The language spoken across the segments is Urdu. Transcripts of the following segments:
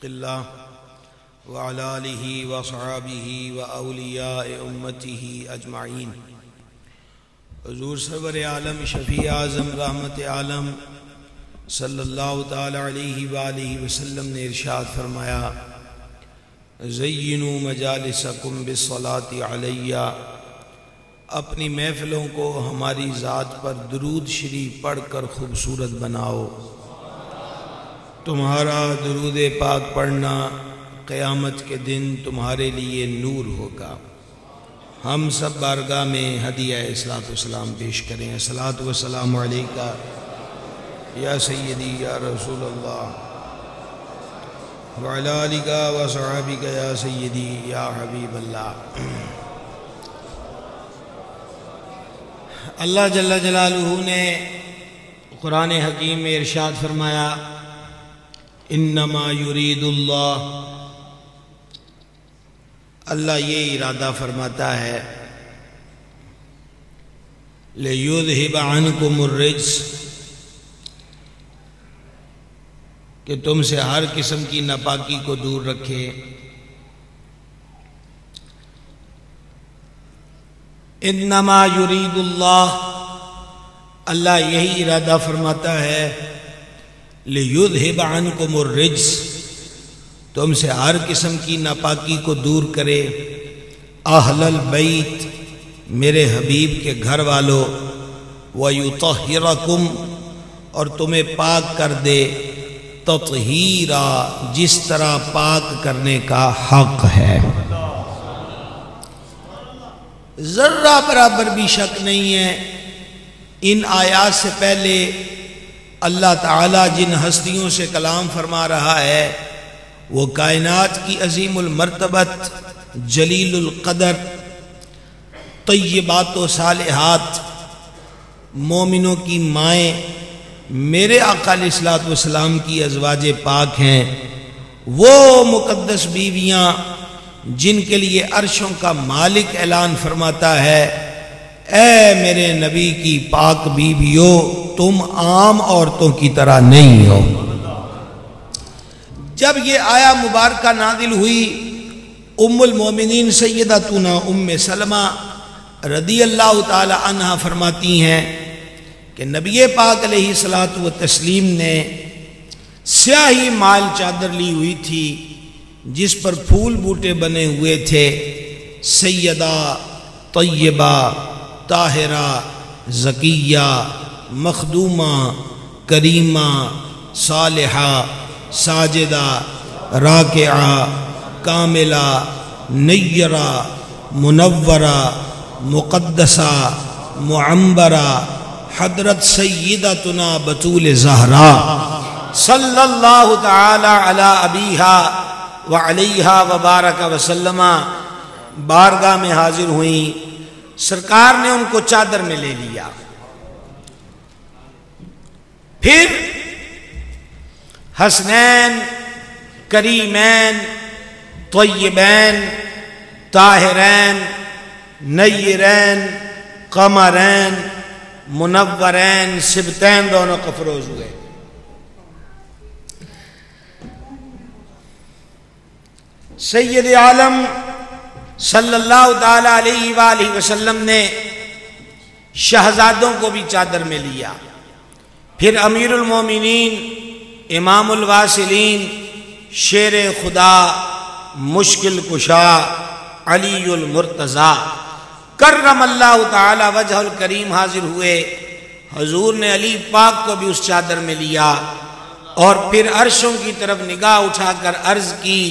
اللہ وعلی آلہ وصحابہ واولیاء امتہ اجمعین۔ حضور سرور عالم شفیع اعظم رحمت عالم صلی اللہ تعالی علیہ وآلہ وسلم نے ارشاد فرمایا، زینوا مجالسکم بالصلاۃ علی، اپنی محفلوں کو ہماری ذات پر درود شریف پڑھ کر خوبصورت بناؤ۔ تمہارا درود پاک پڑھنا قیامت کے دن تمہارے لیے نور ہوگا۔ ہم سب بارگاہ میں ہدیہ صلاۃ والسلام پیش کریں۔ الصلاۃ والسلام علیکہ یا سیدی یا رسول اللہ وعلی آلہ وصحبہ یا سیدی یا حبیب اللہ۔ اللہ جل جلالہ نے قرآن حکیم میں ارشاد فرمایا، انما یرید اللہ یہ ارادہ فرماتا ہے، لیذھب عنکم الرجس، کہ تم سے ہر قسم کی ناپاکی کو دور رکھے۔ انما یرید اللہ یہی ارادہ فرماتا ہے، لیذھب عنکم الرجس، تم سے ہر قسم کی ناپاکی کو دور کرے، اہل البیت، میرے حبیب کے گھر والوں، ویطہرکم، اور تمہیں پاک کر دے، تطہیرا، جس طرح پاک کرنے کا حق ہے۔ ذرہ برابر بھی شک نہیں ہے، ان آیات سے پہلے اللہ تعالیٰ جن ہستیوں سے کلام فرما رہا ہے وہ کائنات کی عظیم المرتبت، جلیل القدر، طیبات و صالحات، مومنوں کی مائیں، میرے آقا علیہ الصلوۃ والسلام کی ازواج پاک ہیں، وہ مقدس بیویاں جن کے لیے عرشوں کا مالک اعلان فرماتا ہے، اے میرے نبی کی پاک بیویو، تم عام عورتوں کی طرح نہیں ہو۔ جب یہ آیا مبارکہ نازل ہوئی، ام المومنین سیدتنا ام سلمہ رضی اللہ تعالی عنہا فرماتی ہیں کہ نبی پاک علیہ الصلوۃ والتسلیم نے سیاہی مال چادر لی ہوئی تھی جس پر پھول بوٹے بنے ہوئے تھے، سیدہ، طیبہ، طاہرہ، زکیہ، مخدومہ، کریمہ، صالحہ، ساجدہ، راکعہ، کاملہ، نیرہ، منورہ، مقدسہ، معمبرہ، حضرت سیدتنا بطول زہرا صلی اللہ تعالی علی ابیہا وعلیہا وبارک وسلم بارگاہ میں حاضر ہوئیں۔ سرکار نے ان کو چادر میں لے لیا، پھر حسنین، کریمین، طیبین، طاہرین، نیرین، قمرین، منورین، سبتین دونوں کو فروز ہوئے۔ سید عالم صلی اللہ تعالی علیہ وآلہ وسلم نے شہزادوں کو بھی چادر میں لیا، پھر امیر المومنین، امام الواصلین، شیر خدا، مشکل کشا، علی المرتضیٰ کرم اللہ تعالی وجہ الکریم حاضر ہوئے۔ حضور نے علی پاک کو بھی اس چادر میں لیا اور پھر عرشوں کی طرف نگاہ اٹھا کر عرض کی،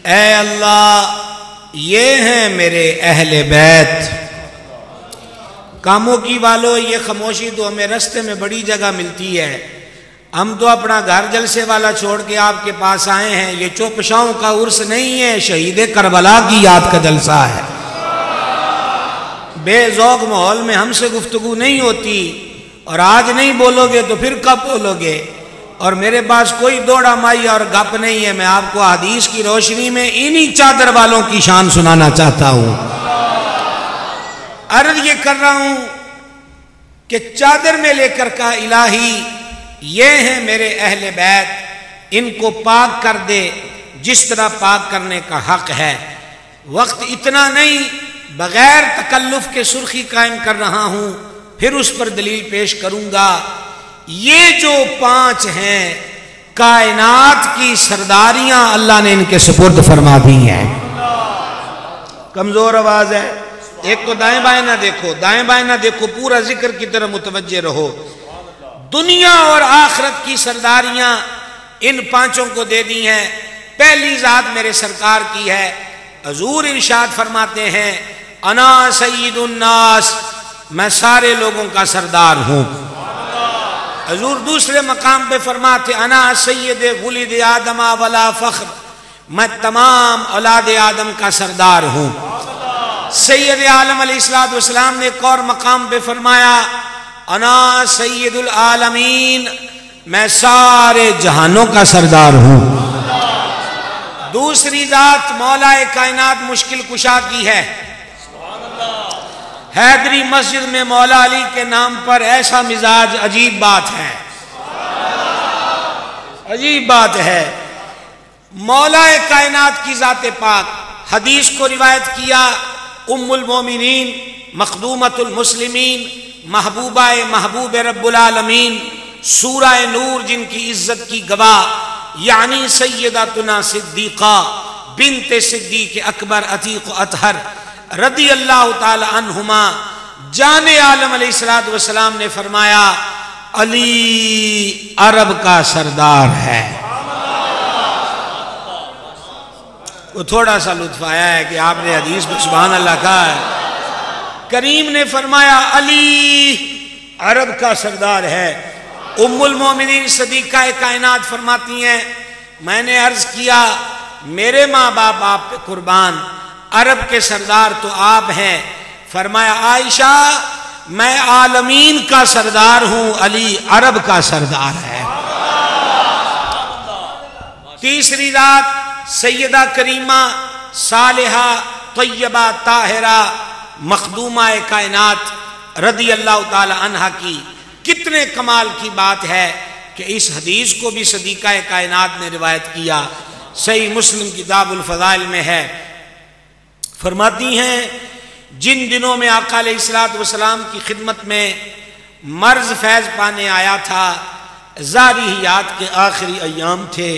اے اللہ، یہ ہیں میرے اہل بیت۔ کاموں کی والو، یہ خاموشی تو ہمیں رستے میں بڑی جگہ ملتی ہے، ہم تو اپنا گھر جلسے والا چھوڑ کے آپ کے پاس آئے ہیں، یہ چوپشاؤں کا عرس نہیں ہے، شہید کربلا کی یاد کا جلسہ ہے۔ بے ذوق ماحول میں ہم سے گفتگو نہیں ہوتی، اور آج نہیں بولو گے تو پھر کب بولو گے؟ اور میرے پاس کوئی دوڑا مائی اور گپ نہیں ہے، میں آپ کو حدیث کی روشنی میں انہی چادر والوں کی شان سنانا چاہتا ہوں۔ عرض یہ کر رہا ہوں کہ چادر میں لے کر کہا، الہی یہ ہیں میرے اہل بیت، ان کو پاک کر دے، جس طرح پاک کرنے کا حق ہے۔ وقت اتنا نہیں، بغیر تکلف کے سرخی قائم کر رہا ہوں، پھر اس پر دلیل پیش کروں گا۔ یہ جو 5 ہیں کائنات کی سرداریاں اللہ نے ان کے سپرد فرما دی ہیں۔ کمزور آواز ہے، ایک تو دائیں بائیں نہ دیکھو، دائیں بائیں نہ دیکھو، پورا ذکر کی طرف متوجہ رہو۔ دنیا اور آخرت کی سرداریاں ان 5 کو دے دی ہیں۔ پہلی ذات میرے سرکار کی ہے۔ حضور ارشاد فرماتے ہیں انا سید الناس، میں سارے لوگوں کا سردار ہوں۔ حضور دوسرے مقام پہ فرماتے انا سید ولد آدم ولا فخر، میں تمام اولاد آدم کا سردار ہوں۔ سید عالم علیہ السلام نے ایک اور مقام پہ فرمایا انا سید العالمین، میں سارے جہانوں کا سردار ہوں۔ دوسری ذات مولا کائنات مشکل کشا کی ہے۔ حیدری مسجد میں مولا علی کے نام پر ایسا مزاج، عجیب بات ہے، عجیب بات ہے۔ مولا کائنات کی ذات پاک، حدیث کو روایت کیا ام المومنین مخدومۃ المسلمین محبوبہ محبوب رب العالمین، سورہ نور جن کی عزت کی گواہ، یعنی سیدتنا صدیقہ بنت صدیق اکبر عتیق و اطہر رضی اللہ تعالی عنہما، جان عالم علیہ السلام نے فرمایا علی عرب کا سردار ہے۔ وہ تھوڑا سا لطف آیا ہے کہ آپ نے حدیث میں سبحان اللہ کہا ہے۔ کریم نے فرمایا علی عرب کا سردار ہے۔ ام المومنین صدیقہ کائنات فرماتی ہیں میں نے عرض کیا میرے ماں باپ آپ پہ قربان، عرب کے سردار تو آپ ہیں۔ فرمایا عائشہ میں عالمین کا سردار ہوں، علی عرب کا سردار ہے۔ تیسری رات سیدہ کریمہ صالحہ طیبہ طاہرہ مخدومہ کائنات رضی اللہ تعالی عنہ کی، کتنے کمال کی بات ہے کہ اس حدیث کو بھی صدیقہ کائنات نے روایت کیا، صحیح مسلم کتاب الفضائل میں ہے۔ فرماتی ہیں جن دنوں میں آقا علیہ السلام کی خدمت میں مرض فیض پانے آیا تھا، زاریہیات کے آخری ایام تھے،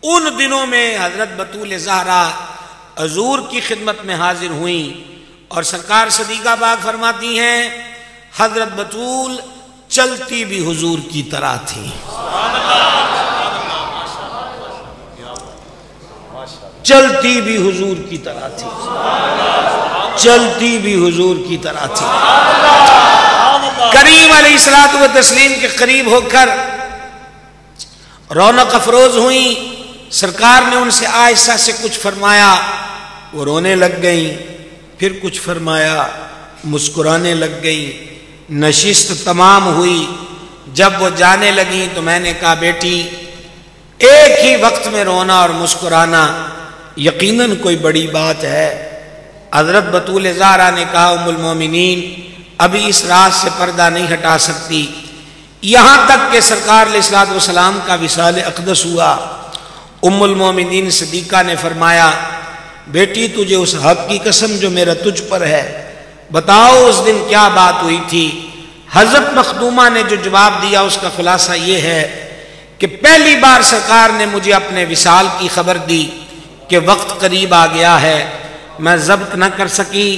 ان دنوں میں حضرت بطول زہرا حضور کی خدمت میں حاضر ہوئیں، اور سرکار صدیقہ پاک فرماتی ہیں حضرت بطول چلتی بھی حضور کی طرح تھی، چلتی بھی حضور کی طرح تھی، چلتی بھی حضور کی طرح تھی۔ کریم علیہ الصلوۃ والتسلیم کے قریب ہو کر رونق افروز ہوئیں، سرکار نے ان سے آہستہ سے کچھ فرمایا، وہ رونے لگ گئیں، پھر کچھ فرمایا مسکرانے لگ گئیں، نشست تمام ہوئی۔ جب وہ جانے لگیں تو میں نے کہا بیٹی ایک ہی وقت میں رونا اور مسکرانا یقیناً کوئی بڑی بات ہے۔ حضرت بطول زہرا نے کہا ام المومنین ابھی اس راز سے پردہ نہیں ہٹا سکتی، یہاں تک کہ سرکار علیہ السلام کا وصال اقدس ہوا۔ ام المومنین صدیقہ نے فرمایا بیٹی تجھے اس حق کی قسم جو میرا تجھ پر ہے بتاؤ اس دن کیا بات ہوئی تھی۔ حضرت مخدومہ نے جو جواب دیا اس کا خلاصہ یہ ہے کہ پہلی بار سرکار نے مجھے اپنے وصال کی خبر دی کہ وقت قریب آ گیا ہے، میں ضبط نہ کر سکی،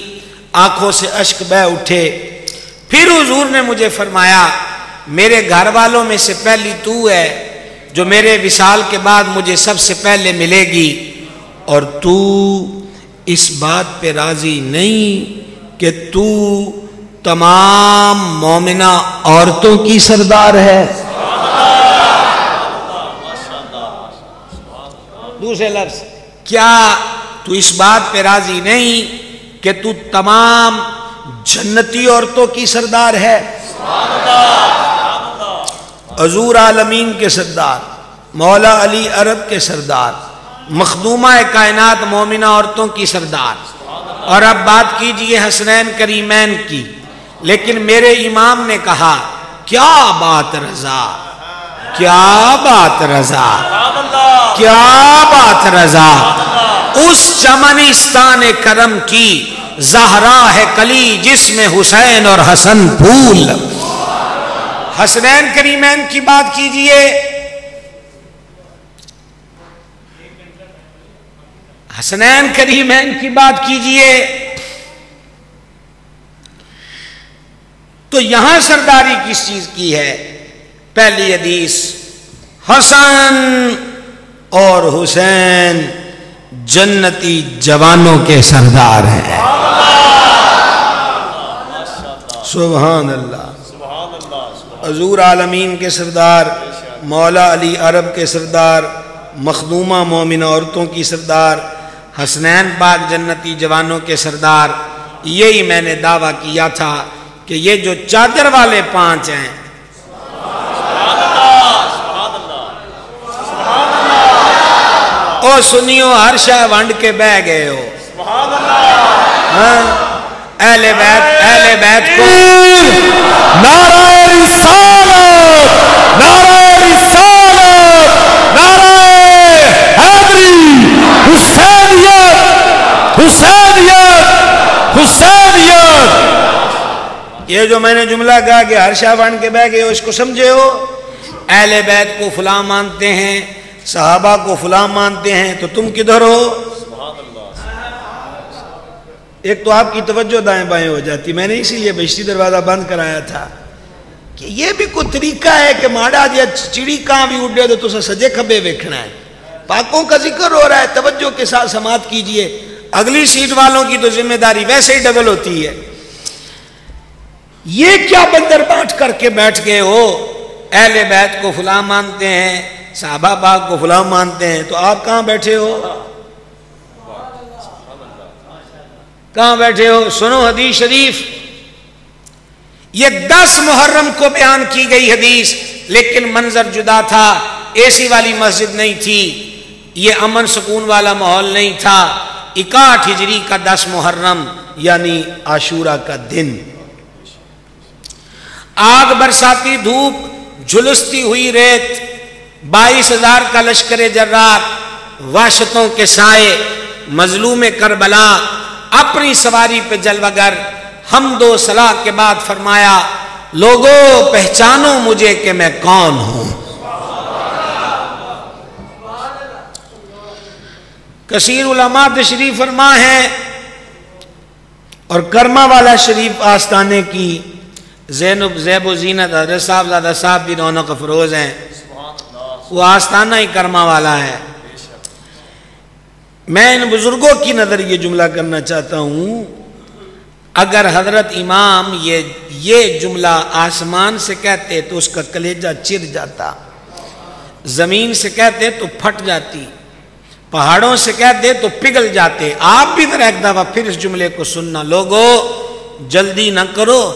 آنکھوں سے اشک بہہ اٹھے۔ پھر حضور نے مجھے فرمایا میرے گھر والوں میں سے پہلی تو ہے جو میرے وصال کے بعد مجھے سب سے پہلے ملے گی، اور تو اس بات پہ راضی نہیں کہ تو تمام مومنہ عورتوں کی سردار ہے۔ دوسرے لفظ کیا تو اس بات پہ راضی نہیں کہ تو تمام جنتی عورتوں کی سردار ہے؟ حضور عالمین کے سردار، مولا علی عرب کے سردار، مخدومہ کائنات مومنہ عورتوں کی سردار، اور اب بات کیجئے حسنین کریمین کی۔ لیکن میرے امام نے کہا کیا بات رضا، کیا بات رضا، کیا بات رضا، اس چمنستان کرم کی زہرا ہے کلی، جس میں حسین اور حسن پھول۔ حسنین کریمین کی بات کیجئے، حسنین کریمین کی بات کیجئے تو یہاں سرداری کس چیز کی ہے؟ پہلی حدیث، حسن اور حسین جنتی جوانوں کے سردار ہیں۔ سبحان اللہ، حضور عالمین کے سردار، مولا علی عرب کے سردار، مخدومہ مومنہ عورتوں کی سردار، حسنین پاک جنتی جوانوں کے سردار۔ یہی میں نے دعویٰ کیا تھا کہ یہ جو چادر والے پانچ ہیں، او سنیو ہر شاہ ونڈ کے بہ گئے ہو، اہل بیت کو نعرہ رسالت، نعرہ رسالت، نعرہ حیدری، حسینیت، حسینیت، حسینیت۔ یہ جو میں نے جملہ کہا کہ ہر شاہ ونڈ کے بہ گئے ہو، اس کو سمجھے ہو؟ اہل بیت کو فلاں مانتے ہیں، صحابہ کو فلاں مانتے ہیں، تو تم کدھر ہو؟ ایک تو آپ کی توجہ دائیں بائیں ہو جاتی، میں نے اسی لیے بہشتی دروازہ بند کرایا تھا کہ یہ بھی کوئی طریقہ ہے کہ ماڑا دیا چڑی کہاں بھی اٹھے تو تسا سجے کھبے ویکھنا ہے۔ پاکوں کا ذکر ہو رہا ہے، توجہ کے ساتھ سماعت کیجئے، اگلی سیٹ والوں کی تو ذمہ داری ویسے ہی ڈبل ہوتی ہے۔ یہ کیا بندر بانٹ کر کے بیٹھ گئے ہو؟ اہل بیت کو فلاں مانتے ہیں، صحابہ پاک کو فلاں مانتے ہیں، تو آپ کہاں بیٹھے ہو؟ کہاں بیٹھے ہو؟ سنو حدیث شریف، یہ 10 محرم کو بیان کی گئی حدیث، لیکن منظر جدا تھا، اے سی والی مسجد نہیں تھی، یہ امن سکون والا ماحول نہیں تھا۔ 61 ہجری کا 10 محرم یعنی عاشورہ کا دن، آگ برساتی دھوپ، جھلستی ہوئی ریت، 22,000 کا لشکر جرار، وحشتوں کے سائے، مظلوم کربلا، اپنی سواری پہ جلوہ گر، حمد و ثنا کے بعد فرمایا، لوگو پہچانو مجھے کہ میں کون ہوں۔ کثیر علماء تشریف فرما ہے، اور کرما والا شریف آستانے کی زیب و زینت حضرت صاحب زادہ صاحب بھی رونق افروز ہیں، وہ آستانہ ہی کرما والا ہے۔ میں ان بزرگوں کی نظر یہ جملہ کرنا چاہتا ہوں، اگر حضرت امام یہ جملہ آسمان سے کہتے تو اس کا کلیجہ چر جاتا، زمین سے کہتے تو پھٹ جاتی، پہاڑوں سے کہتے تو پگھل جاتے۔ آپ بھی ذرا ایک دفعہ پھر اس جملے کو سننا، لوگو جلدی نہ کرو،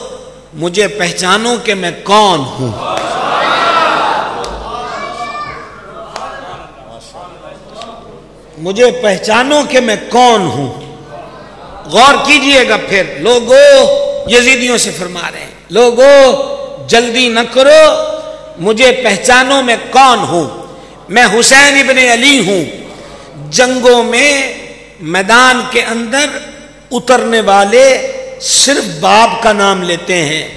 مجھے پہچانو کہ میں کون ہوں۔ مجھے پہچانو کہ میں کون ہوں۔ غور کیجئے گا پھر، لوگو یزیدیوں سے فرما رہے ہیں، لوگو جلدی نہ کرو، مجھے پہچانو میں کون ہوں۔ میں حسین ابن علی ہوں۔ جنگوں میں میدان کے اندر اترنے والے صرف باپ کا نام لیتے ہیں۔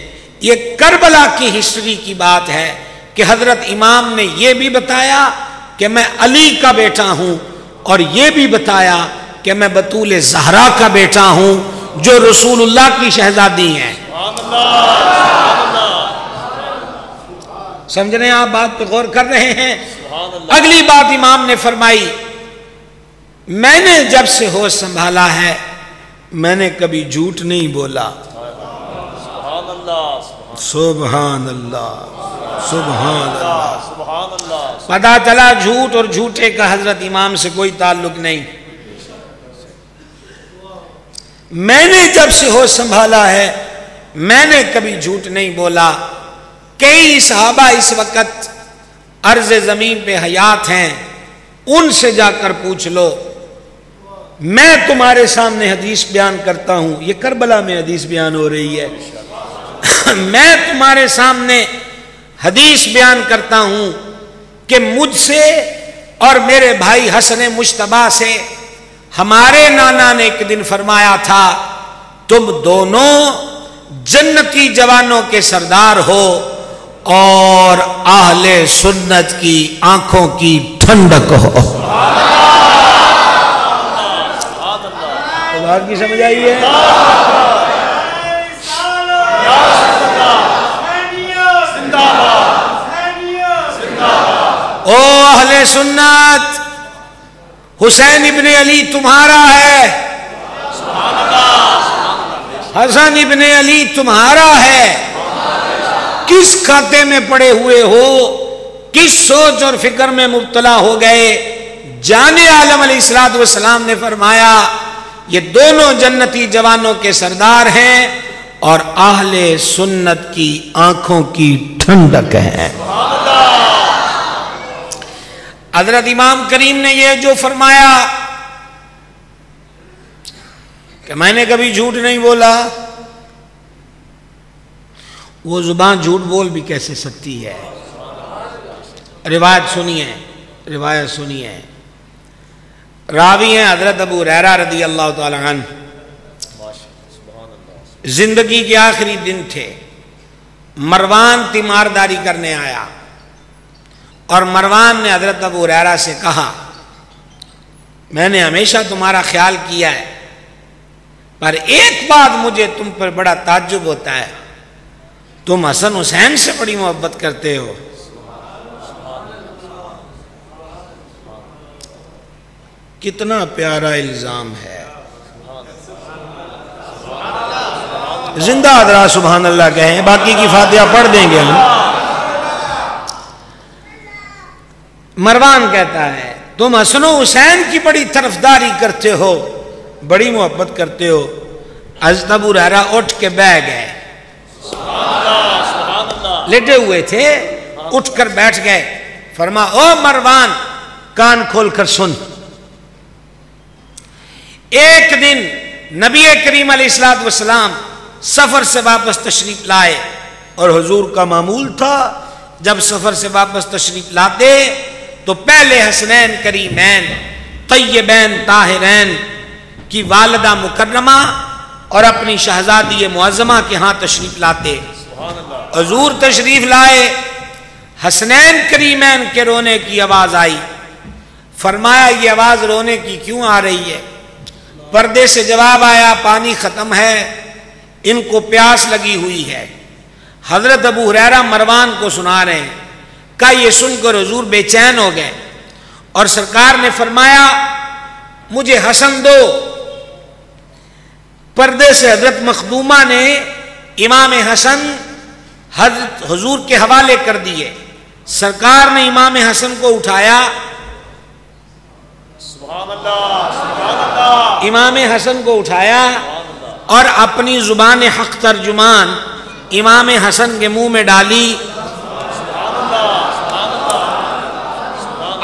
یہ کربلا کی ہسٹری کی بات ہے کہ حضرت امام نے یہ بھی بتایا کہ میں علی کا بیٹا ہوں، اور یہ بھی بتایا کہ میں بطول زہرا کا بیٹا ہوں جو رسول اللہ کی شہزادی ہیں۔ سمجھ رہے ہیں آپ؟ بات پہ غور کر رہے ہیں؟ اگلی بات امام نے فرمائی، میں نے جب سے ہوش سنبھالا ہے میں نے کبھی جھوٹ نہیں بولا۔ سبحان اللہ، سبحان اللہ۔ پتہ چلا جھوٹ اور جھوٹے کا حضرت امام سے کوئی تعلق نہیں۔ میں نے جب سے ہوش سنبھالا ہے میں نے کبھی جھوٹ نہیں بولا۔ کئی صحابہ اس وقت عرض زمین پہ حیات ہیں، ان سے جا کر پوچھ لو، میں تمہارے سامنے حدیث بیان کرتا ہوں، یہ کربلا میں حدیث بیان ہو رہی ہے، میں تمہارے سامنے حدیث بیان کرتا ہوں کہ مجھ سے اور میرے بھائی حسن مجتبیٰ سے ہمارے نانا نے ایک دن فرمایا تھا تم دونوں جنتی جوانوں کے سردار ہو اور اہل سنت کی آنکھوں کی ٹھنڈک ہو. بات کی سمجھ آئی ہے؟ او اہل سنت، حسین ابن علی تمہارا ہے، حسن ابن علی تمہارا ہے. کس کھاتے میں پڑے ہوئے ہو، کس سوچ اور فکر میں مبتلا ہو گئے؟ جان عالم علیہ الصلوۃ والسلام نے فرمایا یہ دونوں جنتی جوانوں کے سردار ہیں اور اہل سنت کی آنکھوں کی ٹھنڈک ہے. حضرت امام کریم نے یہ جو فرمایا کہ میں نے کبھی جھوٹ نہیں بولا، وہ زبان جھوٹ بول بھی کیسے سکتی ہے؟ روایت سنیے. راوی ہیں حضرت ابو ہریرہ رضی اللہ تعالی عنہ. زندگی کے آخری دن تھے، مروان تیمارداری کرنے آیا اور مروان نے حضرت ابو ہریرہ سے کہا میں نے ہمیشہ تمہارا خیال کیا ہے، پر ایک بات مجھے تم پر بڑا تعجب ہوتا ہے، تم حسن حسین سے بڑی محبت کرتے ہو. کتنا پیارا الزام ہے. زندہ حضرات سبحان اللہ کہیں، باقی کی فاتحہ پڑھ دیں گے ہم. مروان کہتا ہے تم حسن و حسین کی بڑی طرفداری کرتے ہو، بڑی محبت کرتے ہو. حضرت ابو ہریرہ اٹھ کے بیٹھ گئے، لیٹے ہوئے تھے، اٹھ کر بیٹھ گئے. فرما او مروان کان کھول کر سن. ایک دن نبی کریم علیہ الصلوۃ والسلام سفر سے واپس تشریف لائے اور حضور کا معمول تھا جب سفر سے واپس تشریف لاتے تو پہلے حسنین کریمین طیبین طاہرین کی والدہ مکرمہ اور اپنی شہزادی معظمہ کے ہاں تشریف لاتے. حضور تشریف لائے، حسنین کریمین کے رونے کی آواز آئی. فرمایا یہ آواز رونے کی کیوں آ رہی ہے؟ پردے سے جواب آیا پانی ختم ہے، ان کو پیاس لگی ہوئی ہے. حضرت ابو ہریرہ مروان کو سنا رہے ہیں. کہا یہ سن کر حضور بے چین ہو گئے اور سرکار نے فرمایا مجھے حسن دو. پردے سے حضرت مخدومہ نے امام حسن حضرت حضور کے حوالے کر دیے. سرکار نے امام حسن کو اٹھایا، امام حسن کو اٹھایا اور اپنی زبان حق ترجمان امام حسن کے منہ میں ڈالی.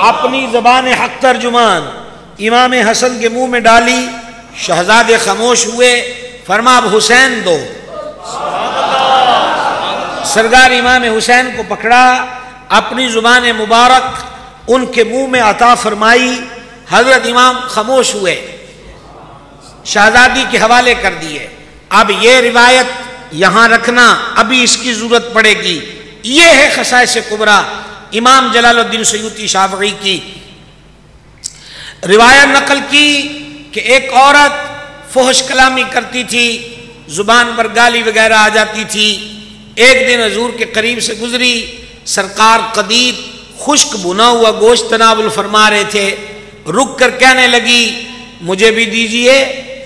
اپنی زبان حق ترجمان امام حسن کے منہ میں ڈالی. شہزادے خاموش ہوئے. فرما اب حسین دو. سرکار امام حسین کو پکڑا، اپنی زبان مبارک ان کے منہ میں عطا فرمائی. حضرت امام خاموش ہوئے، شہزادی کے حوالے کر دیے. اب یہ روایت یہاں رکھنا، ابھی اس کی ضرورت پڑے گی. یہ ہے خصائص کبریٰ امام جلال الدین سیوطی شافعی کی. روایت نقل کی کہ ایک عورت فحش کلامی کرتی تھی، زبان پر گالی وغیرہ آ جاتی تھی. ایک دن حضور کے قریب سے گزری، سرکار قدید خشک بھنا ہوا گوشت تناول فرما رہے تھے. رک کر کہنے لگی مجھے بھی دیجئے.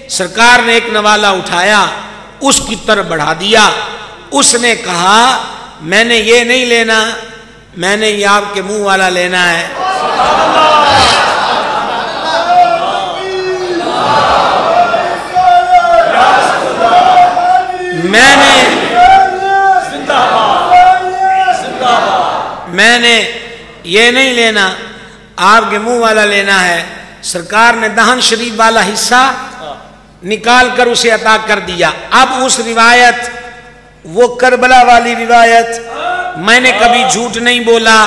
سرکار نے ایک نوالہ اٹھایا، اس کی طرف بڑھا دیا. اس نے کہا میں نے یہ نہیں لینا، میں نے یہ آپ کے منہ والا لینا ہے. میں نے یہ نہیں لینا، آپ کے منہ والا لینا ہے. سرکار نے دہن شریف والا حصہ نکال کر اسے عطا کر دیا. اب اس روایت، وہ کربلا والی روایت، میں نے کبھی جھوٹ نہیں بولا،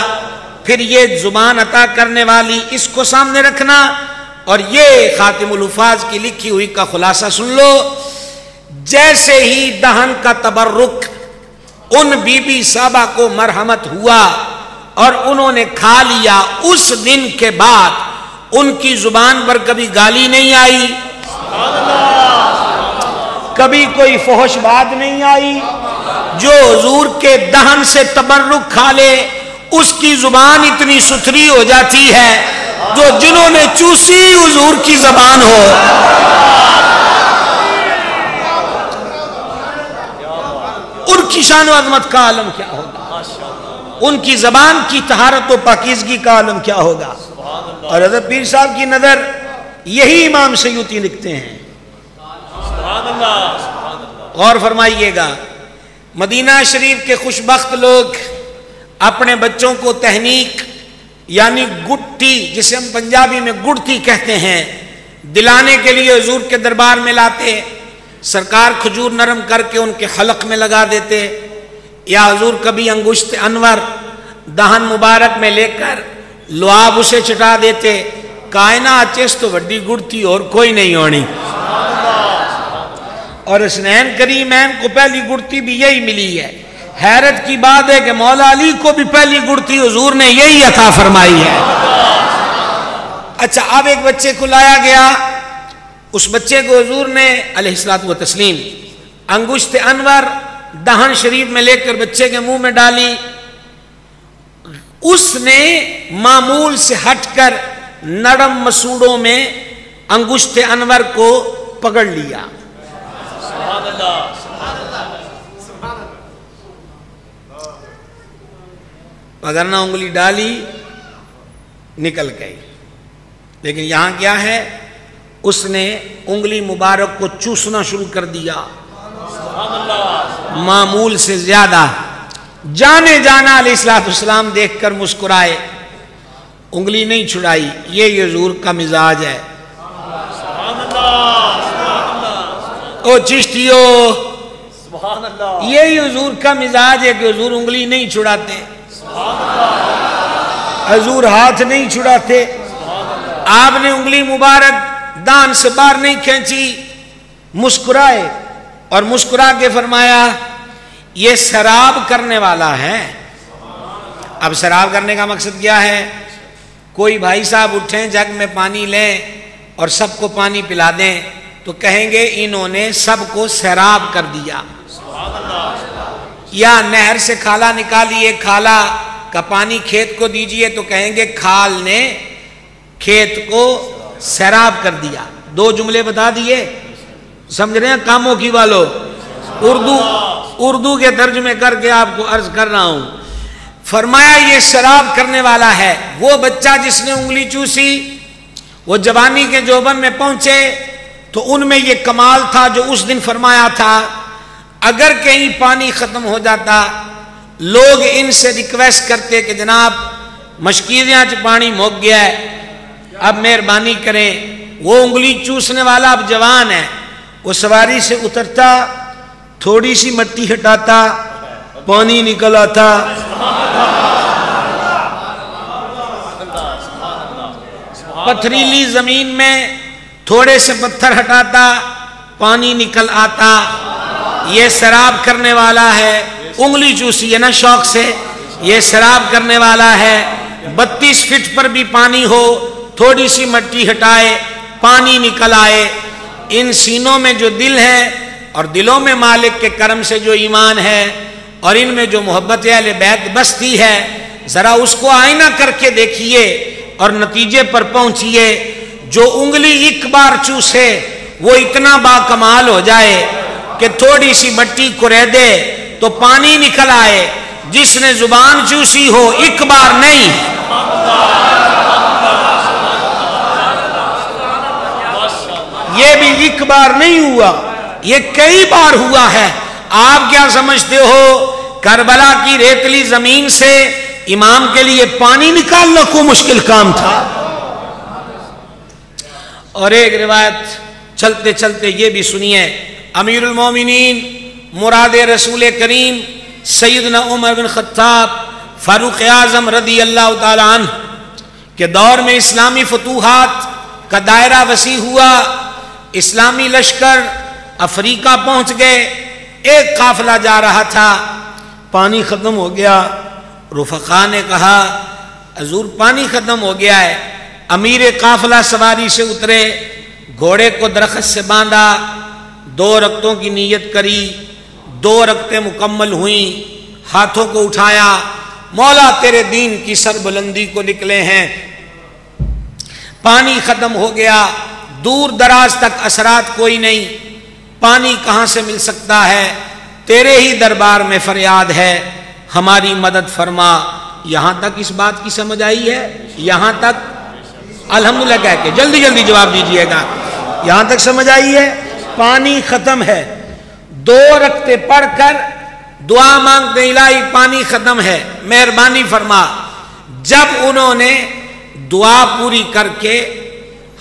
پھر یہ زبان عطا کرنے والی اس کو سامنے رکھنا، اور یہ خاتم الحفاظ کی لکھی ہوئی کا خلاصہ سن لو۔ جیسے ہی دہن کا تبرک ان بی بی صحابہ کو مرحمت ہوا اور انہوں نے کھا لیا، اس دن کے بعد ان کی زبان پر کبھی گالی نہیں آئی، کبھی کوئی فحش بات نہیں آئی۔ جو حضور کے دہن سے تبرک کھا لے اس کی زبان اتنی ستھری ہو جاتی ہے جو جنہوں نے چوسی حضور کی زبان ہو۔ ان کی شان و عظمت کا عالم کیا ہوگا، ان کی زبان کی طہارت و پاکیزگی کا عالم کیا ہوگا۔ اور حضرت پیر صاحب کی نظر یہی امام سیوطی لکھتے ہیں۔ غور فرمائیے گا، مدینہ شریف کے خوش بخت لوگ اپنے بچوں کو تہنیک یعنی گٹی، جسے ہم پنجابی میں گڑتی کہتے ہیں، دلانے کے لیے حضور کے دربار میں لاتے۔ سرکار کھجور نرم کر کے ان کے حلق میں لگا دیتے، یا حضور کبھی انگشت انور دہن مبارک میں لے کر لعاب اسے چٹا دیتے۔ کائنات چیز تو وڈی گڑتی اور کوئی نہیں ہونی۔ اور حسنین کریمین کو پہلی گڑتی بھی یہی ملی ہے۔ حیرت کی بات ہے کہ مولا علی کو بھی پہلی گڑتی حضور نے یہی عطا فرمائی ہے۔ اچھا، اب ایک بچے کو لایا گیا، اس بچے کو حضور نے علیہ الصلوۃ والتسلیم انگشت انور دہن شریف میں لے کر بچے کے منہ میں ڈالی۔ اس نے معمول سے ہٹ کر نرم مسوڑوں میں انگشت انور کو پکڑ لیا۔ اگر نہ انگلی ڈالی نکل گئی، لیکن یہاں کیا ہے، اس نے انگلی مبارک کو چوسنا شروع کر دیا معمول سے زیادہ۔ جانے جانا علیہ الصلوۃ والسلام دیکھ کر مسکرائے، انگلی نہیں چھڑائی۔ یہ حضور کا مزاج ہے۔ او چشتیو، یہی حضور کا مزاج ہے کہ حضور انگلی نہیں چھڑاتے، حضور ہاتھ نہیں چھڑاتے۔ آپ نے انگلی مبارک دان سے باہر نہیں کھینچی، مسکرائے اور مسکرا کے فرمایا یہ سراب کرنے والا ہے۔ اب سراب کرنے کا مقصد کیا ہے؟ کوئی بھائی صاحب اٹھیں جگ میں پانی لیں اور سب کو پانی پلا دیں تو کہیں گے انہوں نے سب کو سیراب کر دیا۔ یا نہر سے کھالا نکالیے، کھالا کا پانی کھیت کو دیجئے تو کہیں گے کھال نے کھیت کو سیراب کر دیا۔ دو جملے بتا دیے، سمجھ رہے ہیں کاموں کی والو؟ اردو کے ترجمے کر کے آپ کو عرض کر رہا ہوں۔ فرمایا یہ سیراب کرنے والا ہے۔ وہ بچہ جس نے انگلی چوسی، وہ جوانی کے جوبن میں پہنچے تو ان میں یہ کمال تھا جو اس دن فرمایا تھا، اگر کہیں پانی ختم ہو جاتا لوگ ان سے ریکویسٹ کرتے کہ جناب مشکیزیاں چ پانی مک گیا ہے، اب مہربانی کریں۔ وہ انگلی چوسنے والا اب جوان ہے، وہ سواری سے اترتا، تھوڑی سی مٹی ہٹاتا، پانی نکل آتا۔ پتھریلی زمین میں تھوڑے سے پتھر ہٹاتا، پانی نکل آتا۔ یہ سراب کرنے والا ہے، انگلی چوسی ہے نا شوق سے، یہ سراب کرنے والا ہے۔ 32 فٹ پر بھی پانی ہو، تھوڑی سی مٹی ہٹائے، پانی نکل آئے۔ ان سینوں میں جو دل ہے اور دلوں میں مالک کے کرم سے جو ایمان ہے اور ان میں جو محبت اہل بیت بستی ہے، ذرا اس کو آئینہ کر کے دیکھیے اور نتیجے پر پہنچیے۔ جو انگلی ایک بار چوسے وہ اتنا با کمال ہو جائے کہ تھوڑی سی مٹی کرے دے تو پانی نکل آئے۔ جس نے زبان چوسی ہو ایک بار نہیں، یہ بھی ایک بار نہیں ہوا، یہ کئی بار ہوا ہے۔ آپ کیا سمجھتے ہو کربلا کی ریتلی زمین سے امام کے لیے پانی نکالنا کو مشکل کام تھا؟ اور ایک روایت چلتے چلتے یہ بھی سنیے، امیر المومنین مراد رسول کریم سیدنا عمر بن خطاب فاروق اعظم رضی اللہ تعالی عنہ کے دور میں اسلامی فتوحات کا دائرہ وسیع ہوا، اسلامی لشکر افریقہ پہنچ گئے، ایک قافلہ جا رہا تھا، پانی ختم ہو گیا، رفقا نے کہا حضور پانی ختم ہو گیا ہے، امیر قافلہ سواری سے اترے، گھوڑے کو درخت سے باندھا، 2 رکعتوں کی نیت کری، 2 رکعتیں مکمل ہوئیں، ہاتھوں کو اٹھایا، مولا تیرے دین کی سربلندی کو نکلے ہیں، پانی ختم ہو گیا، دور دراز تک اثرات کوئی نہیں، پانی کہاں سے مل سکتا ہے، تیرے ہی دربار میں فریاد ہے، ہماری مدد فرما۔ یہاں تک اس بات کی سمجھ آئی ہے؟ یہاں تک الحمدللہ کہہ کے جلدی جلدی جواب دیجئے گا، یہاں تک سمجھ آئی ہے؟ پانی ختم ہے، 2 رکعتیں پڑھ کر دعا مانگتے الہی پانی ختم ہے مہربانی فرما۔ جب انہوں نے دعا پوری کر کے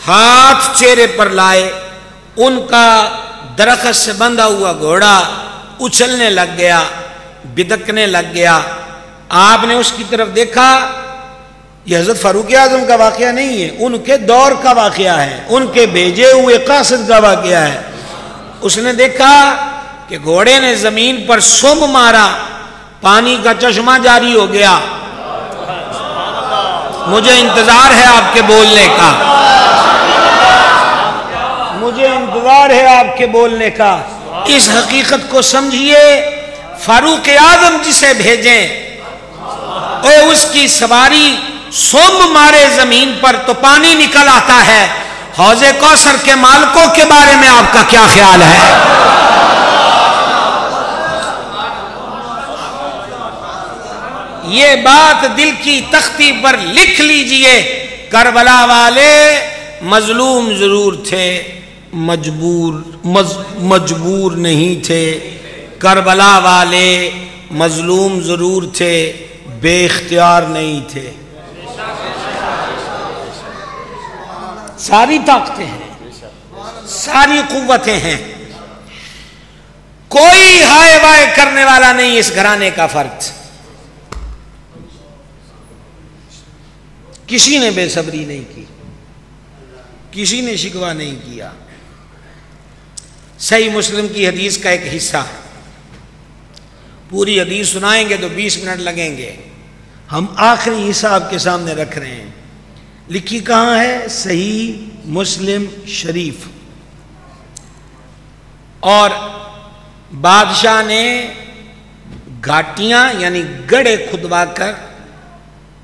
ہاتھ چہرے پر لائے، ان کا درخت سے بندھا ہوا گھوڑا اچھلنے لگ گیا، بدکنے لگ گیا۔ آپ نے اس کی طرف دیکھا، یہ حضرت فاروق اعظم کا واقعہ نہیں ہے، ان کے دور کا واقعہ ہے، ان کے بھیجے ہوئے قاصد کا واقعہ ہے۔ اس نے دیکھا کہ گھوڑے نے زمین پر سم مارا، پانی کا چشمہ جاری ہو گیا۔ مجھے انتظار ہے آپ کے بولنے کا، مجھے انتظار ہے آپ کے بولنے کا۔ اس حقیقت کو سمجھیے، فاروق اعظم جسے بھیجیں اور اس کی سواری سم مارے زمین پر تو پانی نکل آتا ہے، حوض کوثر کے مالکوں کے بارے میں آپ کا کیا خیال ہے؟ یہ بات دل کی تختی پر لکھ لیجئے، کربلا والے مظلوم ضرور تھے، مجبور نہیں تھے۔ کربلا والے مظلوم ضرور تھے، بے اختیار نہیں تھے۔ ساری طاقتیں ہیں، ساری قوتیں ہیں، کوئی ہائے وائے کرنے والا نہیں اس گھرانے کا فرد۔ کسی نے بے صبری نہیں کی، کسی نے شکوہ نہیں کیا۔ صحیح مسلم کی حدیث کا ایک حصہ، پوری حدیث سنائیں گے تو 20 منٹ لگیں گے، ہم آخری حصہ آپ کے سامنے رکھ رہے ہیں۔ لکھی کہاں ہے؟ صحیح مسلم شریف۔ اور بادشاہ نے گھاٹیاں یعنی گڑھے کھدوا کر،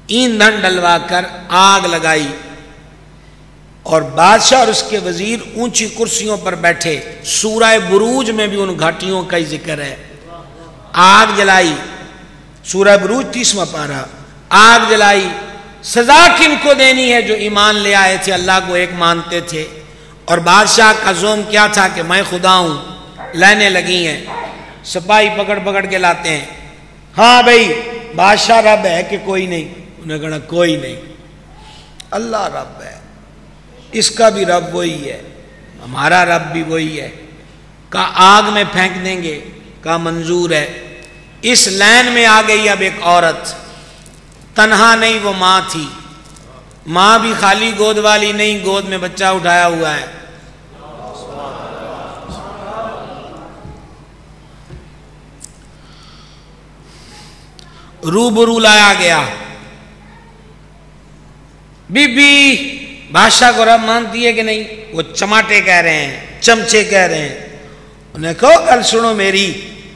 ایندھن ڈلوا کر آگ لگائی، اور بادشاہ اور اس کے وزیر اونچی کرسیوں پر بیٹھے۔ سورہ بروج میں بھی ان گھاٹیوں کا ہی ذکر ہے۔ آگ جلائی، سورہ بروج 30واں پارہ، آگ جلائی۔ سزا کن کو دینی ہے؟ جو ایمان لے آئے تھے، اللہ کو ایک مانتے تھے، اور بادشاہ کا زوم کیا تھا کہ میں خدا ہوں۔ لائنیں لگی ہیں، سپاہی پکڑ پکڑ کے لاتے ہیں، ہاں بھائی بادشاہ رب ہے کہ کوئی نہیں؟ انہیں کہا کوئی نہیں، اللہ رب ہے، اس کا بھی رب وہی ہے، ہمارا رب بھی وہی ہے۔ کہا آگ میں پھینک دیں گے؟ کہا منظور ہے۔ اس لائن میں آ گئی اب ایک عورت، تنہا نہیں، وہ ماں تھی، ماں بھی خالی گود والی نہیں، گود میں بچہ اٹھایا ہوا ہے۔ روبرو لایا گیا، بی بی بادشاہ کو رب مانتی ہے کہ نہیں؟ وہ چماٹے کہہ رہے ہیں، چمچے کہہ رہے ہیں۔ انہیں کہو گل سنو میری،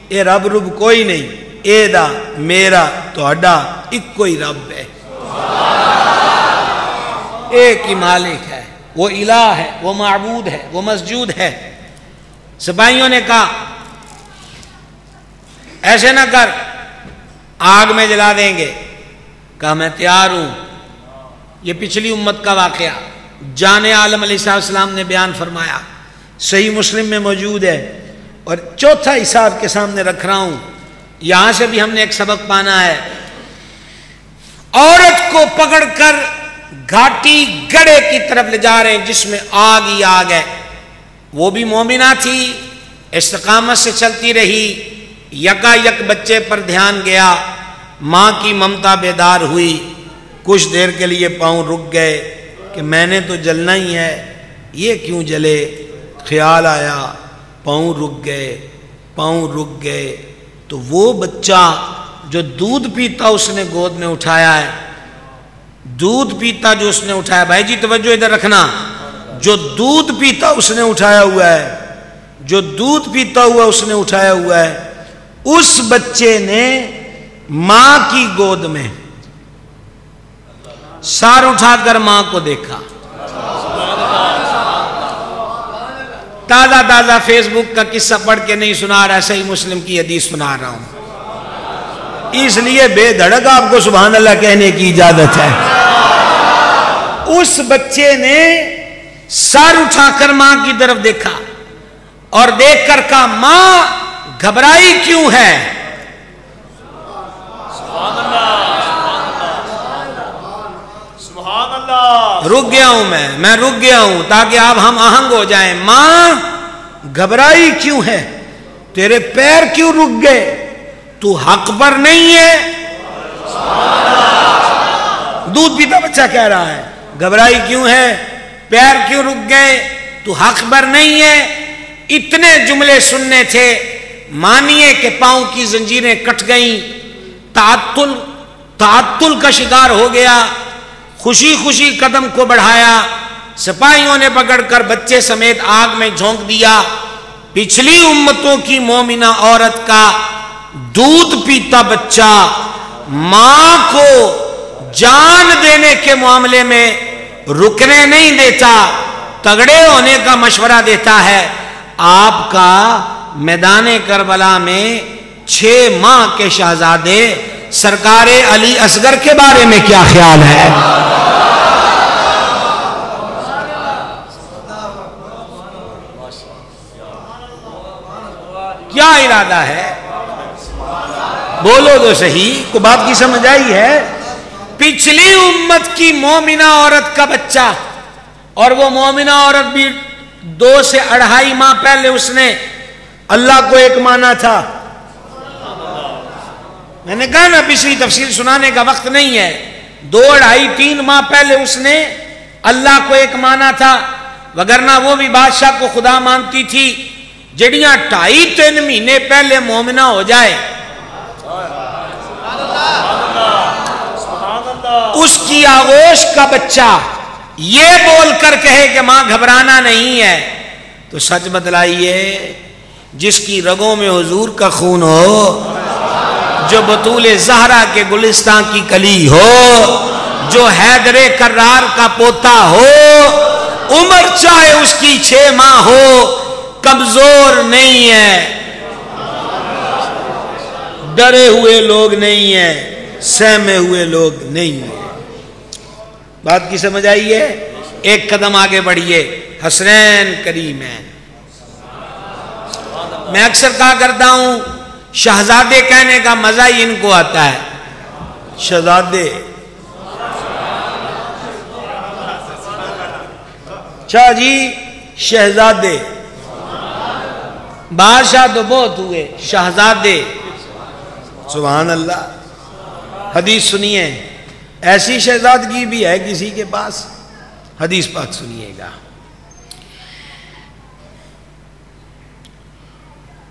اے رب رب کوئی نہیں، اے دا میرا تہاڈا ایک کوئی رب ہے، ایک ہی مالک ہے، وہ الہ ہے، وہ معبود ہے، وہ مسجود ہے۔ سپاہیوں نے کہا ایسے نہ کر، آگ میں جلا دیں گے۔ کہا میں تیار ہوں۔ یہ پچھلی امت کا واقعہ جان عالم علیہ السلام نے بیان فرمایا، صحیح مسلم میں موجود ہے۔ اور چوتھا حساب کے سامنے رکھ رہا ہوں، یہاں سے بھی ہم نے ایک سبق پانا ہے۔ عورت کو پکڑ کر گھاٹی گڑھے کی طرف لے جا رہے ہیں جس میں آگ ہی آگ ہے۔ وہ بھی مومنہ تھی، استقامت سے چلتی رہی، یکا یک بچے پر دھیان گیا، ماں کی ممتا بیدار ہوئی، کچھ دیر کے لیے پاؤں رک گئے کہ میں نے تو جلنا ہی ہے، یہ کیوں جلے؟ خیال آیا، پاؤں رک گئے تو وہ بچہ جو دودھ پیتا اس نے گود میں اٹھایا ہے، دودھ پیتا جو اس نے اٹھایا، بھائی جی توجہ ادھر رکھنا، جو دودھ پیتا اس نے اٹھایا ہوا ہے، جو دودھ پیتا ہوا اس نے اٹھایا ہوا ہے، اس بچے نے ماں کی گود میں سار اٹھا کر ماں کو دیکھا۔ تازہ فیس بک کا قصہ پڑھ کے نہیں سنا رہا، صحیح مسلم کی حدیث سنا رہا ہوں، اس لیے بے دھڑک آپ کو سبحان اللہ کہنے کی اجازت ہے۔ اس بچے نے سر اٹھا کر ماں کی طرف دیکھا اور دیکھ کر کہا ماں گھبرائی کیوں ہے؟ رک گیا ہوں میں رک گیا ہوں تاکہ آپ ہم آہنگ ہو جائیں۔ ماں گھبرائی کیوں ہے؟ تیرے پیر کیوں رک گئے؟ تو حق پر نہیں ہے؟ دودھ پیتا بچہ کہہ رہا ہے گھبرائی کیوں ہے، پیر کیوں رک گئے، تو حق پر نہیں ہے۔ اتنے جملے سننے تھے، مانیے کہ پاؤں کی زنجیریں کٹ گئیں، تعطل کا شکار ہو گیا، خوشی قدم کو بڑھایا، سپاہیوں نے پکڑ کر بچے سمیت آگ میں جھونک دیا۔ پچھلی امتوں کی مومنہ عورت کا دودھ پیتا بچہ ماں کو جان دینے کے معاملے میں رکنے نہیں دیتا، تگڑے ہونے کا مشورہ دیتا ہے۔ آپ کا میدان کربلا میں 6 ماہ کے شہزادے سرکار علی اصغر کے بارے میں کیا خیال ہے؟ کیا ارادہ ہے؟ بولو تو صحیح، کو بات کی سمجھ آئی ہے؟ پچھلی امت کی مومنہ عورت کا بچہ، اور وہ مومنہ عورت بھی 2 سے 2.5 ماہ پہلے اس نے اللہ کو ایک مانا تھا۔ میں نے کہا نا پچھلی تفسیر سنانے کا وقت نہیں ہے، 2 2.5 3 ماہ پہلے اس نے اللہ کو ایک مانا تھا، وگرنہ وہ بھی بادشاہ کو خدا مانتی تھی۔ جڑیاں 2.5 3 مہینے پہلے مومنہ ہو جائے، اس کی آغوش کا بچہ یہ بول کر کہے کہ ماں گھبرانا نہیں ہے، تو سچ بتلائیے جس کی رگوں میں حضور کا خون ہو، جو بطول زہرا کے گلستان کی کلی ہو، جو حیدر کرار کا پوتا ہو، عمر چاہے اس کی 6 ماہ ہو، کمزور نہیں ہے، ڈرے ہوئے لوگ نہیں ہیں، سہمے ہوئے لوگ نہیں ہیں۔ بات کی سمجھ آئی ہے؟ ایک قدم آگے بڑھیے، حسنین کریمین۔ میں اکثر کہا کرتا ہوں شہزادے کہنے کا مزہ ہی ان کو آتا ہے، شہزادے۔ اچھا جی، شہزادے، بادشاہ تو بہت ہوئے، شہزادے، سبحان اللہ۔ حدیث سنیے، ایسی شہزادگی بھی ہے کسی کے پاس؟ حدیث پاک سنیے گا۔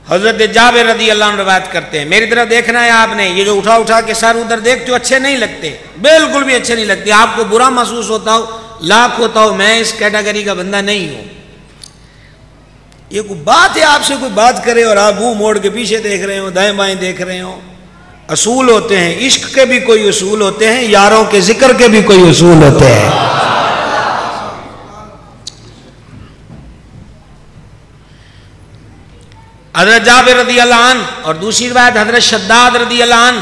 حضرت جابر رضی اللہ عنہ روایت کرتے ہیں، میری طرف دیکھنا ہے آپ نے، یہ جو اٹھا کے سر ادھر دیکھتے ہو اچھے نہیں لگتے، بالکل بھی اچھے نہیں لگتے، آپ کو برا محسوس ہوتا ہو، لاکھ ہوتا ہو، میں اس کیٹیگری کا بندہ نہیں ہوں۔ یہ کوئی بات ہے آپ سے کوئی بات کرے اور آپ منہ موڑ کے پیچھے دیکھ رہے ہو، دائیں بائیں دیکھ رہے ہو؟ اصول ہوتے ہیں، عشق کے بھی کوئی اصول ہوتے ہیں، یاروں کے ذکر کے بھی کوئی اصول ہوتے ہیں۔ حضرت جابر رضی اللہ عنہ اور دوسری روایت حضرت شداد رضی اللہ عنہ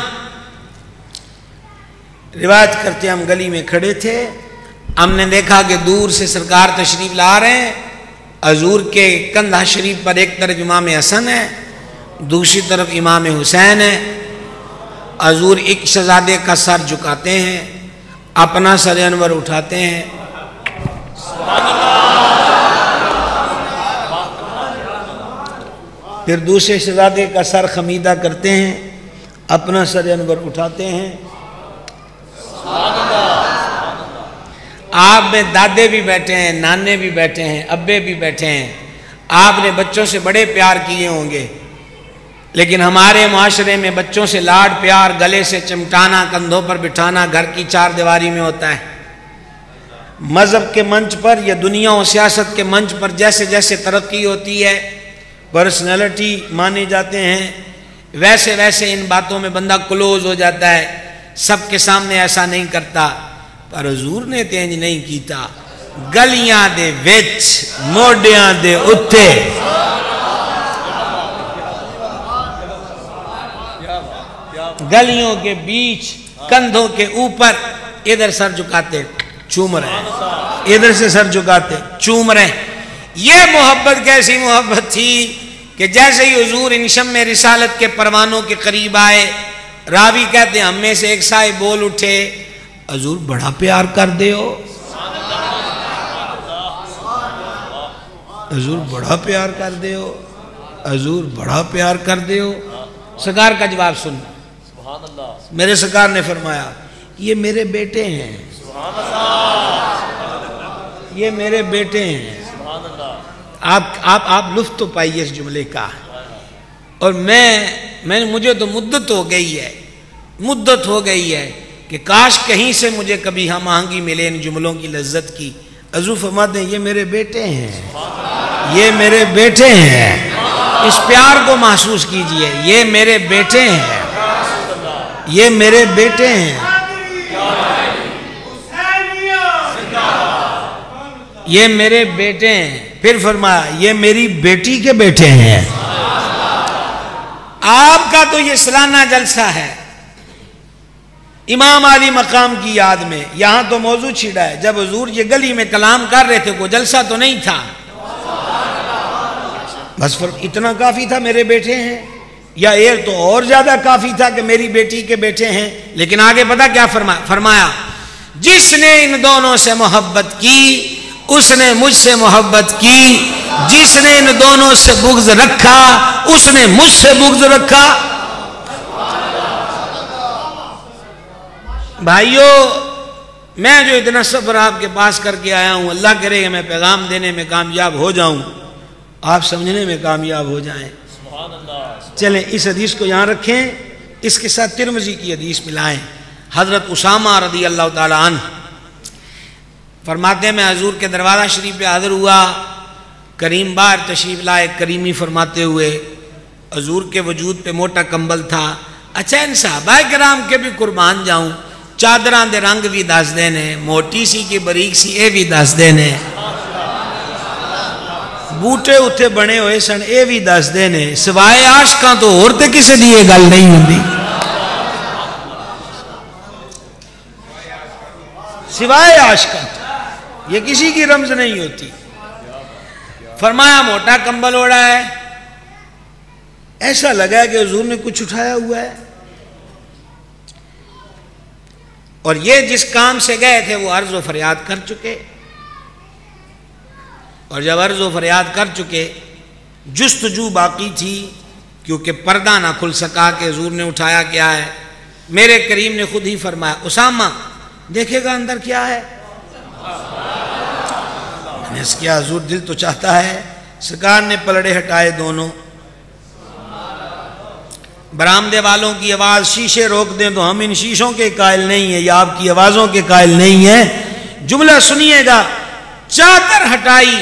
روایت کرتے، ہم گلی میں کھڑے تھے، ہم نے دیکھا کہ دور سے سرکار تشریف لا رہے ہیں، حضور کے کندھا شریف پر ایک طرف امام حسن ہے، دوسری طرف امام حسین ہے۔ حضور ایک شہزادے کا سر جھکاتے ہیں، اپنا سر انور اٹھاتے ہیں، پھر دوسرے شہزادے کا سر خمیدہ کرتے ہیں، اپنا سر انور اٹھاتے ہیں. آپ میں دادے بھی بیٹھے ہیں، نانے بھی بیٹھے ہیں، ابے بھی بیٹھے ہیں. آپ نے بچوں سے بڑے پیار کیے ہوں گے، لیکن ہمارے معاشرے میں بچوں سے لاڈ پیار، گلے سے چمٹانا، کندھوں پر بٹھانا گھر کی چار دیواری میں ہوتا ہے. مذہب کے منچ پر یا دنیا و سیاست کے منچ پر جیسے جیسے ترقی ہوتی ہے، پرسنالٹی مانے جاتے ہیں، ویسے ویسے ان باتوں میں بندہ کلوز ہو جاتا ہے. سب کے سامنے ایسا نہیں کرتا، پر حضور نے تینج نہیں کیتا. گلیاں دے وچ موڈیاں دے اتے گلیوں کے بیچ کندھوں کے اوپر ادھر سر جھکاتے چوم رہے ہیں، ادھر سے سر جھکاتے چوم رہے ہیں. یہ محبت کیسی محبت تھی کہ جیسے ہی حضور ان شمع رسالت کے پروانوں کے قریب آئے، راوی کہتے ہیں ہم میں سے ایک صاحب بول اٹھے، حضور بڑا پیار کر دے ہو، حضور بڑا پیار کر دے ہو، حضور بڑا پیار کر دے ہو. سرکار کا جواب سن. میرے سرکار نے فرمایا یہ میرے بیٹے ہیں، یہ میرے بیٹے ہیں. آپ لطف تو پائیے اس جملے کا. اور مجھے تو مدت ہو گئی ہے کہ کاش کہیں سے مجھے کبھی ہم آہنگی ملے ان جملوں کی لذت کی. حضور فرماتے ہیں یہ میرے بیٹے ہیں، یہ میرے بیٹے ہیں. اس پیار کو محسوس کیجئے. یہ میرے بیٹے ہیں، یہ میرے بیٹے ہیں، یہ میرے بیٹے ہیں. پھر فرمایا یہ میری بیٹی کے بیٹے ہیں. آپ کا تو یہ سالانہ جلسہ ہے امام علی مقام کی یاد میں. یہاں تو موضوع چھڑا ہے. جب حضور یہ گلی میں کلام کر رہے تھے کوئی جلسہ تو نہیں تھا، بس اتنا کافی تھا میرے بیٹے ہیں، یا ایک تو اور زیادہ کافی تھا کہ میری بیٹی کے بیٹے ہیں. لیکن آگے پتہ کیا فرمایا جس نے ان دونوں سے محبت کی اس نے مجھ سے محبت کی، جس نے ان دونوں سے بغض رکھا اس نے مجھ سے بغض رکھا. بھائیو میں جو اتنا سفر آپ کے پاس کر کے آیا ہوں، اللہ کرے کہ میں پیغام دینے میں کامیاب ہو جاؤں، آپ سمجھنے میں کامیاب ہو جائیں. چلیں اس حدیث کو یہاں رکھیں، اس کے ساتھ ترمذی کی حدیث ملائیں. حضرت اسامہ رضی اللہ تعالی عنہ فرماتے ہیں میں حضور کے دروازہ شریف پہ حاضر ہوا، کریم باہر تشریف لائے کریمی فرماتے ہوئے. حضور کے وجود پہ موٹا کمبل تھا. اچھا ان صحابہ کرام کے بھی قربان جاؤں، چادراں دے رنگ بھی دس دینے، موٹی سی کی بریک سی اے بھی دس دینے، بوٹے اتھے بنے ہوئے سن اے بھی دس دینے، سوائے عاشقاں تو اور تے کسے دی یہ گل نہیں ہوندی، سوائے عاشقاں یہ کسی کی رمز نہیں ہوتی. فرمایا موٹا کمبل اوڑا ہے، ایسا لگا کہ حضور نے کچھ اٹھایا ہوا ہے. اور یہ جس کام سے گئے تھے وہ عرض و فریاد کر چکے، اور جب عرض و فریاد کر چکے جستجو باقی تھی، کیونکہ پردہ نہ کھل سکا کہ حضور نے اٹھایا کیا ہے. میرے کریم نے خود ہی فرمایا اسامہ دیکھے گا اندر کیا ہے. میں نے اس کیا حضور دل تو چاہتا ہے. سرکار نے پلڑے ہٹائے دونوں. برآمدے والوں کی آواز شیشے روک دیں تو ہم ان شیشوں کے قائل نہیں ہیں یا آپ کی آوازوں کے قائل نہیں ہیں. جملہ سنیے گا. چادر ہٹائی،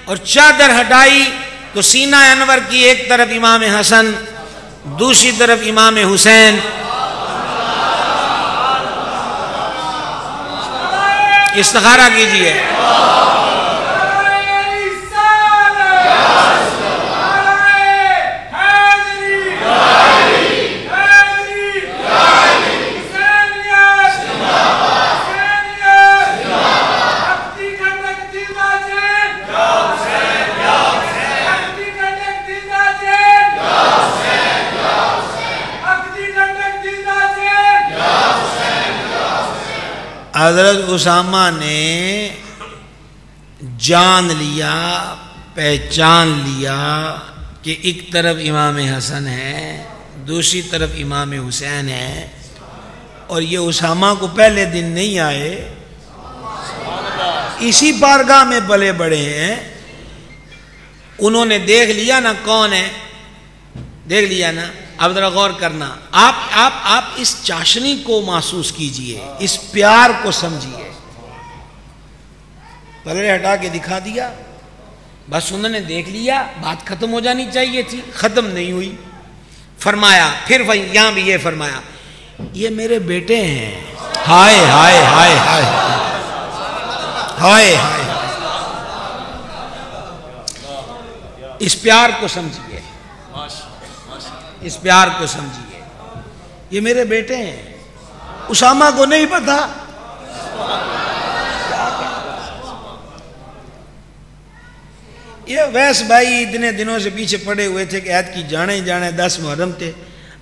اور چادر ہٹائی تو سینہ انور کی ایک طرف امام حسن دوسری طرف امام حسین. استخارہ کیجئے. حضرت اسامہ نے جان لیا، پہچان لیا کہ ایک طرف امام حسن ہے دوسری طرف امام حسین ہیں، اور یہ اسامہ کو پہلے دن نہیں آئے، اسی بارگاہ میں پلے بڑے ہیں، انہوں نے دیکھ لیا نا کون ہے، دیکھ لیا نا۔ اب ذرا غور کرنا، آپ اس چاشنی کو محسوس کیجئے، اس پیار کو سمجھیے۔ پلڑے ہٹا کے دکھا دیا، بس انہوں نے دیکھ لیا، بات ختم ہو جانی چاہیے تھی، ختم نہیں ہوئی۔ فرمایا پھر یہاں بھی یہ فرمایا، یہ میرے بیٹے ہیں۔ ہائے ہائے ہائے ہائے ہائے ہائے، اس پیار کو سمجھیے، اس پیار کو سمجھیے، یہ میرے بیٹے ہیں۔ اسامہ کو نہیں پتا، یہ ویس بھائی اتنے دنوں سے پیچھے پڑے ہوئے تھے کہ عید کی جانے 10 محرم تھے،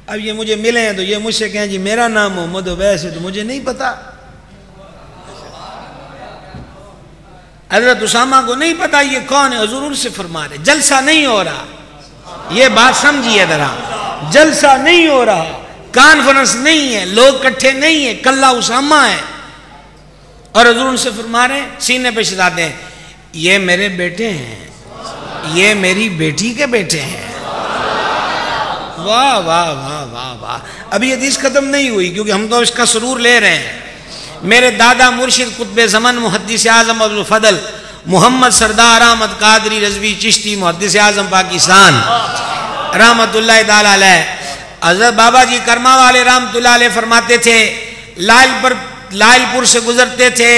اب یہ مجھے ملے ہیں تو یہ مجھ سے کہیں جی میرا نام محمد ویس ہے، تو مجھے نہیں پتا۔ حضرت اسامہ کو نہیں پتا یہ کون ہے، حضور سے فرما رہے جلسہ نہیں ہو رہا، یہ بات سمجھیے ذرا، جلسہ نہیں ہو رہا، کانفرنس نہیں ہے، لوگ کٹھے نہیں ہیں، کلہ اسامہ ہے، اور حضور سے فرما رہے سینے پہ شداتے ہیں، یہ میرے بیٹے ہیں، یہ میری بیٹی کے بیٹے ہیں۔ واہ واہ واہ واہ واہ، ابھی حدیث ختم نہیں ہوئی کیونکہ ہم تو اس کا سرور لے رہے ہیں۔ میرے دادا مرشد قطب زمن محدث اعظم ابوالفضل محمد سردار احمد قادری رضوی چشتی محدث اعظم پاکستان رحمت اللہ تعالی علیہ، حضرت بابا جی کرما والے رحمت اللہ علیہ فرماتے تھے، لائل پور سے گزرتے تھے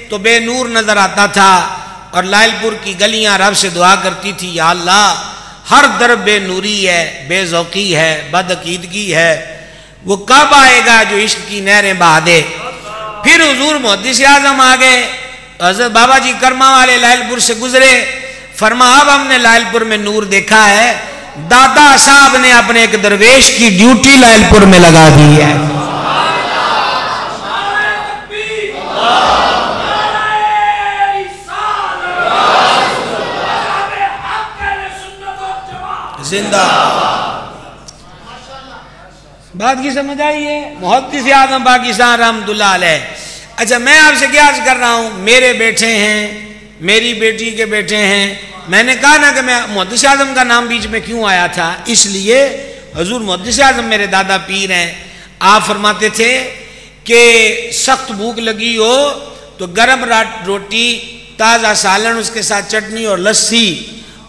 تو بے نور نظر آتا تھا، اور لائل پور کی گلیاں رب سے دعا کرتی تھی، یا اللہ ہر طرف بے نوری ہے، بے ذوقی ہے، بد عقیدگی ہے، وہ کب آئے گا جو عشق کی نہریں بہا دے۔ پھر حضور محدث اعظم آگئے، حضرت بابا جی کرما والے لائل پور سے گزرے، فرما اب ہم نے لائل پور میں نور دیکھا ہے، دادا صاحب نے اپنے ایک درویش کی ڈیوٹی لائل پور میں لگا دی ہے۔ زندہ بات کی سمجھ آئی ہے؟ محدث اعظم پاکستان رحمت اللہ علیہ۔ اچھا میں آپ سے کیا عرض کر رہا ہوں، میرے بیٹے ہیں، میری بیٹی کے بیٹے ہیں، میں نے کہا نا کہ میں محدث اعظم کا نام بیچ میں کیوں آیا تھا، اس لیے حضور محدث اعظم میرے دادا پیر ہیں، آپ فرماتے تھے کہ سخت بھوک لگی ہو تو گرم روٹی، تازہ سالن، اس کے ساتھ چٹنی اور لسی،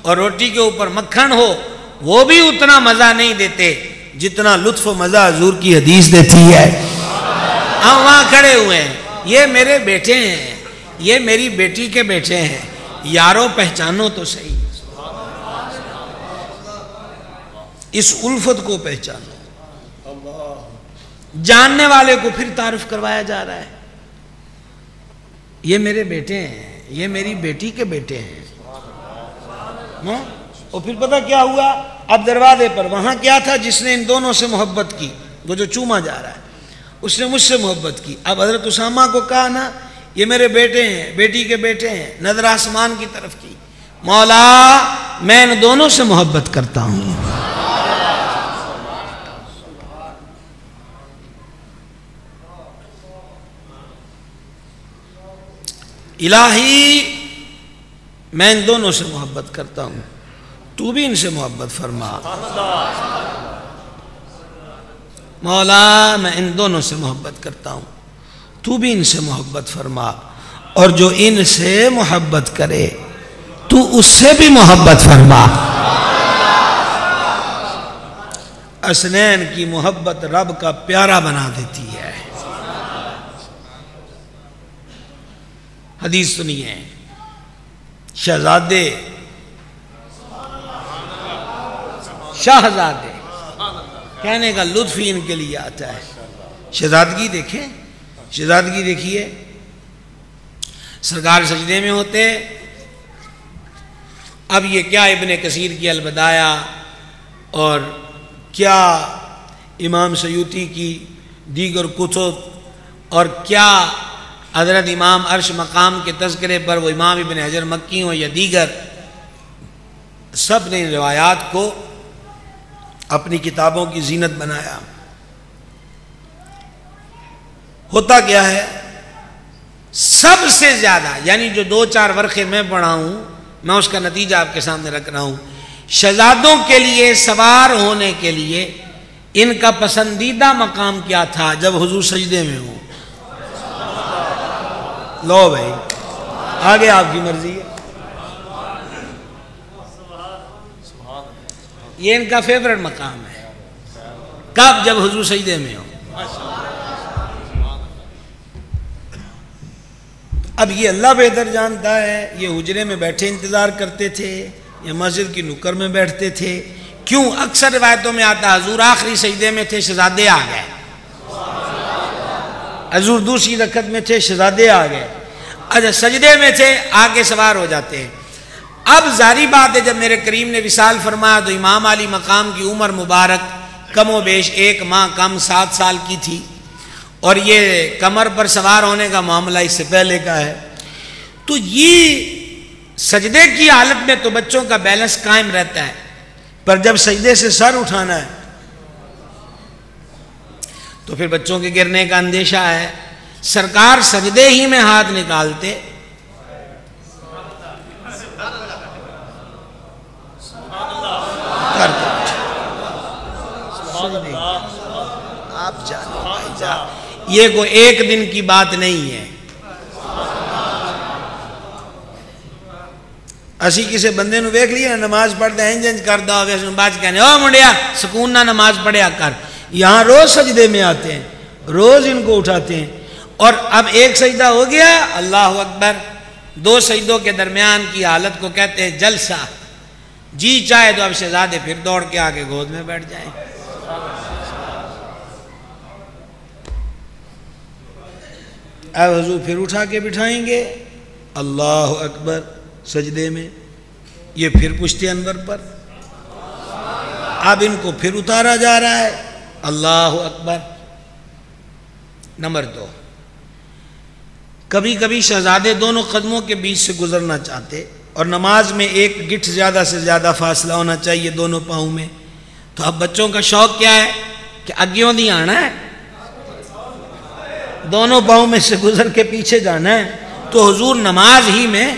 اور روٹی کے اوپر مکھن ہو، وہ بھی اتنا مزہ نہیں دیتے جتنا لطف و مزہ حضور کی حدیث دیتی ہے۔ ہم وہاں کھڑے ہوئے ہیں، یہ میرے بیٹے ہیں، یہ میری بیٹی کے بیٹے ہیں، یارو پہچانو تو صحیح، اس الفت کو پہچانو۔ جاننے والے کو پھر تعارف کروایا جا رہا ہے، یہ میرے بیٹے ہیں، یہ میری بیٹی کے بیٹے ہیں۔ اور پھر پتہ کیا ہوا، اب دروازے پر وہاں کیا تھا، جس نے ان دونوں سے محبت کی، وہ جو چوما جا رہا ہے، اس نے مجھ سے محبت کی۔ اب حضرت اسامہ کو کہا نا یہ میرے بیٹے ہیں، بیٹی کے بیٹے ہیں، نظر آسمان کی طرف کی، مولا میں ان دونوں سے محبت کرتا ہوں۔ الہی میں ان دونوں سے محبت کرتا ہوں، تو بھی ان سے محبت فرما۔ مولا میں ان دونوں سے محبت کرتا ہوں، تو بھی ان سے محبت فرما، اور جو ان سے محبت کرے تو اس سے بھی محبت فرما۔ حسنین کی محبت رب کا پیارا بنا دیتی ہے۔ حدیث سنیے، شہزادے کہنے کا لطف ہی ان کے لیے آتا ہے۔ شہزادگی دیکھیں، شہزادگی دیکھیے، سرکار سجدے میں ہوتے، اب یہ کیا ابن کثیر کی البدایہ اور کیا امام سیوطی کی دیگر کتب اور کیا حضرت امام عرش مقام کے تذکرے پر وہ امام ابن حجر مکی ہوں یا دیگر، سب نے ان روایات کو اپنی کتابوں کی زینت بنایا۔ ہوتا کیا ہے، سب سے زیادہ، یعنی جو 2-4 ورقے میں پڑھا ہوں، میں اس کا نتیجہ آپ کے سامنے رکھ رہا ہوں۔ شہزادوں کے لیے سوار ہونے کے لیے ان کا پسندیدہ مقام کیا تھا؟ جب حضور سجدے میں ہوں۔ لو بھائی، آگے آپ کی مرضی ہے۔ یہ ان کا فیورٹ مقام ہے۔ کب؟ جب حضور سجدے میں ہو۔ اب یہ اللہ بہتر جانتا ہے، یہ حجرے میں بیٹھے انتظار کرتے تھے یا مسجد کی نکر میں بیٹھتے تھے؟ کیوں؟ اکثر روایتوں میں آتا حضور آخری سجدے میں تھے، شہزادے آ گئے۔ حضور دوسری رکعت میں تھے، شہزادے آ گئے۔ اچھا، سجدے میں تھے، آگے سوار ہو جاتے ہیں۔ اب ظاہری بات ہے، جب میرے کریم نے وصال فرمایا تو امام علی مقام کی عمر مبارک کم و بیش 1 ماہ کم 7 سال کی تھی، اور یہ کمر پر سوار ہونے کا معاملہ اس سے پہلے کا ہے۔ تو یہ سجدے کی حالت میں تو بچوں کا بیلنس قائم رہتا ہے، پر جب سجدے سے سر اٹھانا ہے تو پھر بچوں کے گرنے کا اندیشہ ہے۔ سرکار سجدے ہی میں ہاتھ نکالتے، آپ جانو بھائی جان، یہ کوئی ایک دن کی بات نہیں ہے۔ اسی کسی بندے نو ویکھ لیا نماز پڑھتا ہے انج کردا ہوے، اس بعد کہنے او منڈیا سکون نہ نماز پڑھیا کر۔ یہاں روز سجدے میں آتے ہیں، روز ان کو اٹھاتے ہیں، اور اب ایک سجدہ ہو گیا، اللہ اکبر، 2 سجدوں کے درمیان کی حالت کو کہتے ہیں جلسہ۔ جی چاہے تو اب شہزادے پھر دوڑ کے آگے گود میں بیٹھ جائیں۔ اب حضور پھر اٹھا کے بٹھائیں گے، اللہ اکبر، سجدے میں، یہ پھر پشت انور پر، اب ان کو پھر اتارا جا رہا ہے، اللہ اکبر۔ نمبر 2، کبھی کبھی شہزادے دونوں قدموں کے بیچ سے گزرنا چاہتے، اور نماز میں ایک گٹھ زیادہ سے زیادہ فاصلہ ہونا چاہیے دونوں پاؤں میں، تو اب بچوں کا شوق کیا ہے کہ اگیوں دی آنا ہے، دونوں پاؤں میں سے گزر کے پیچھے جانا ہے۔ تو حضور نماز ہی میں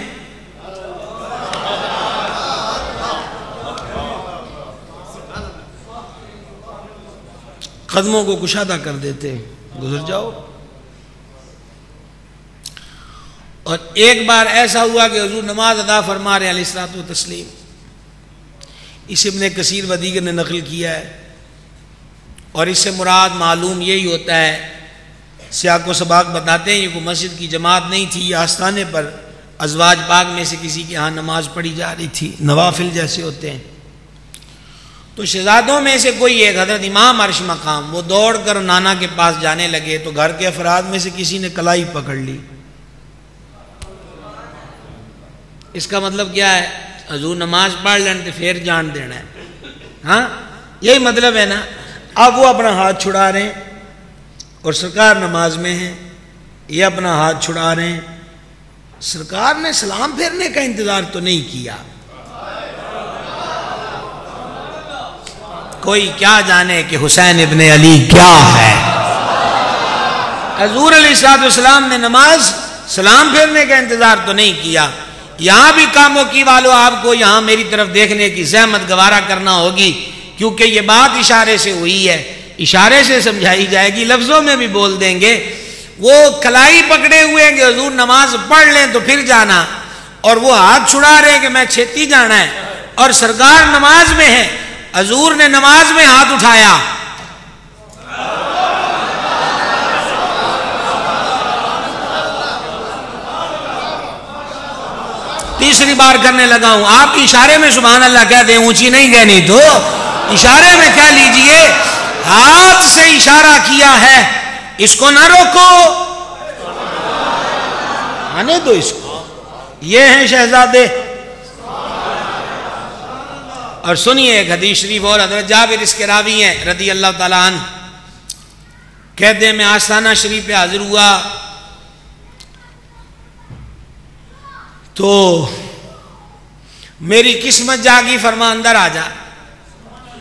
قدموں کو کشادہ کر دیتے، گزر جاؤ۔ اور ایک بار ایسا ہوا کہ حضور نماز ادا فرما رہے علیہ الصلوۃ والتسلیم، اس ابن کثیر و دیگر نے نقل کیا ہے، اور اس سے مراد معلوم یہی ہوتا ہے، سیاق و سباق بتاتے ہیں یہ کوئی مسجد کی جماعت نہیں تھی، یہ آستانے پر ازواج پاک میں سے کسی کے ہاں نماز پڑھی جا رہی تھی، نوافل جیسے ہوتے ہیں۔ تو شہزادوں میں سے کوئی ایک حضرت امام عرش مقام، وہ دوڑ کر نانا کے پاس جانے لگے تو گھر کے افراد میں سے کسی نے کلائی پکڑ لی۔ اس کا مطلب کیا ہے؟ حضور نماز پڑھ لیں تو پھر جان دینا ہے، ہاں یہی مطلب ہے نا۔ اب وہ اپنا ہاتھ چھڑا رہے ہیں اور سرکار نماز میں ہیں، یہ اپنا ہاتھ چھڑا رہے ہیں، سرکار نے سلام پھیرنے کا انتظار تو نہیں کیا۔ کوئی کیا جانے کہ حسین ابن علی کیا ہے۔ حضور علیہ السلام نے نماز سلام پھیرنے کا انتظار تو نہیں کیا۔ یہاں بھی کاموں کی والو آپ کو یہاں میری طرف دیکھنے کی زحمت گوارا کرنا ہوگی، کیونکہ یہ بات اشارے سے ہوئی ہے، اشارے سے سمجھائی جائے گی، لفظوں میں بھی بول دیں گے۔ وہ کلائی پکڑے ہوئے ہیں کہ حضور نماز پڑھ لیں تو پھر جانا، اور وہ ہاتھ چھڑا رہے ہیں کہ میں چھیتی جانا ہے، اور سرکار نماز میں ہے، حضور نے نماز میں ہاتھ اٹھایا۔ تیسری بار کرنے لگا ہوں، آپ اشارے میں سبحان اللہ کہہ دیں، اونچی نہیں کہنی تو اشارے میں کہہ لیجئے، ہاتھ سے اشارہ کیا ہے، اس کو نہ روکو، آنے دو اس کو، یہ ہیں شہزادے۔ اور سنیے ایک حدیث شریف اور، حضرت جابر اس کے راوی ہیں رضی اللہ تعالیٰ عنہ، کہتے ہیں میں آستانہ شریف پہ حاضر ہوا تو میری قسمت جاگی، فرما اندر آ جا۔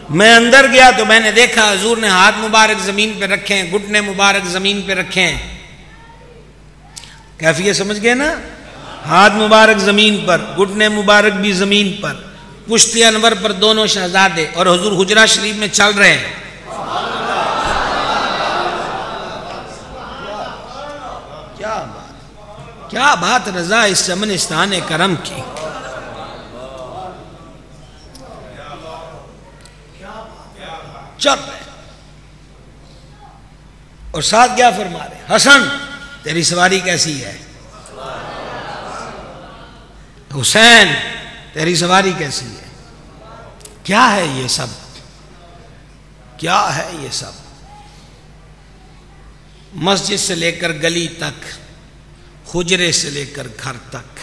میں اندر گیا تو میں نے دیکھا حضور نے ہاتھ مبارک زمین پہ رکھے ہیں، گھٹنے مبارک زمین پہ رکھے ہیں. کیفیت سمجھ گئے نا؟ ہاتھ مبارک زمین پر، گھٹنے مبارک بھی زمین پر، پشت انور پر دونوں شہزادے، اور حضور حجرہ شریف میں چل رہے ہیں. کیا بات رضا اس چمنستان کرم کی. چل رہے اور ساتھ کیا فرما رہے؟ حسن تیری سواری کیسی ہے؟ حسین تیری سواری کیسی ہے؟ کیا ہے یہ سب؟ کیا ہے یہ سب؟ مسجد سے لے کر گلی تک، حجرے سے لے کر گھر تک،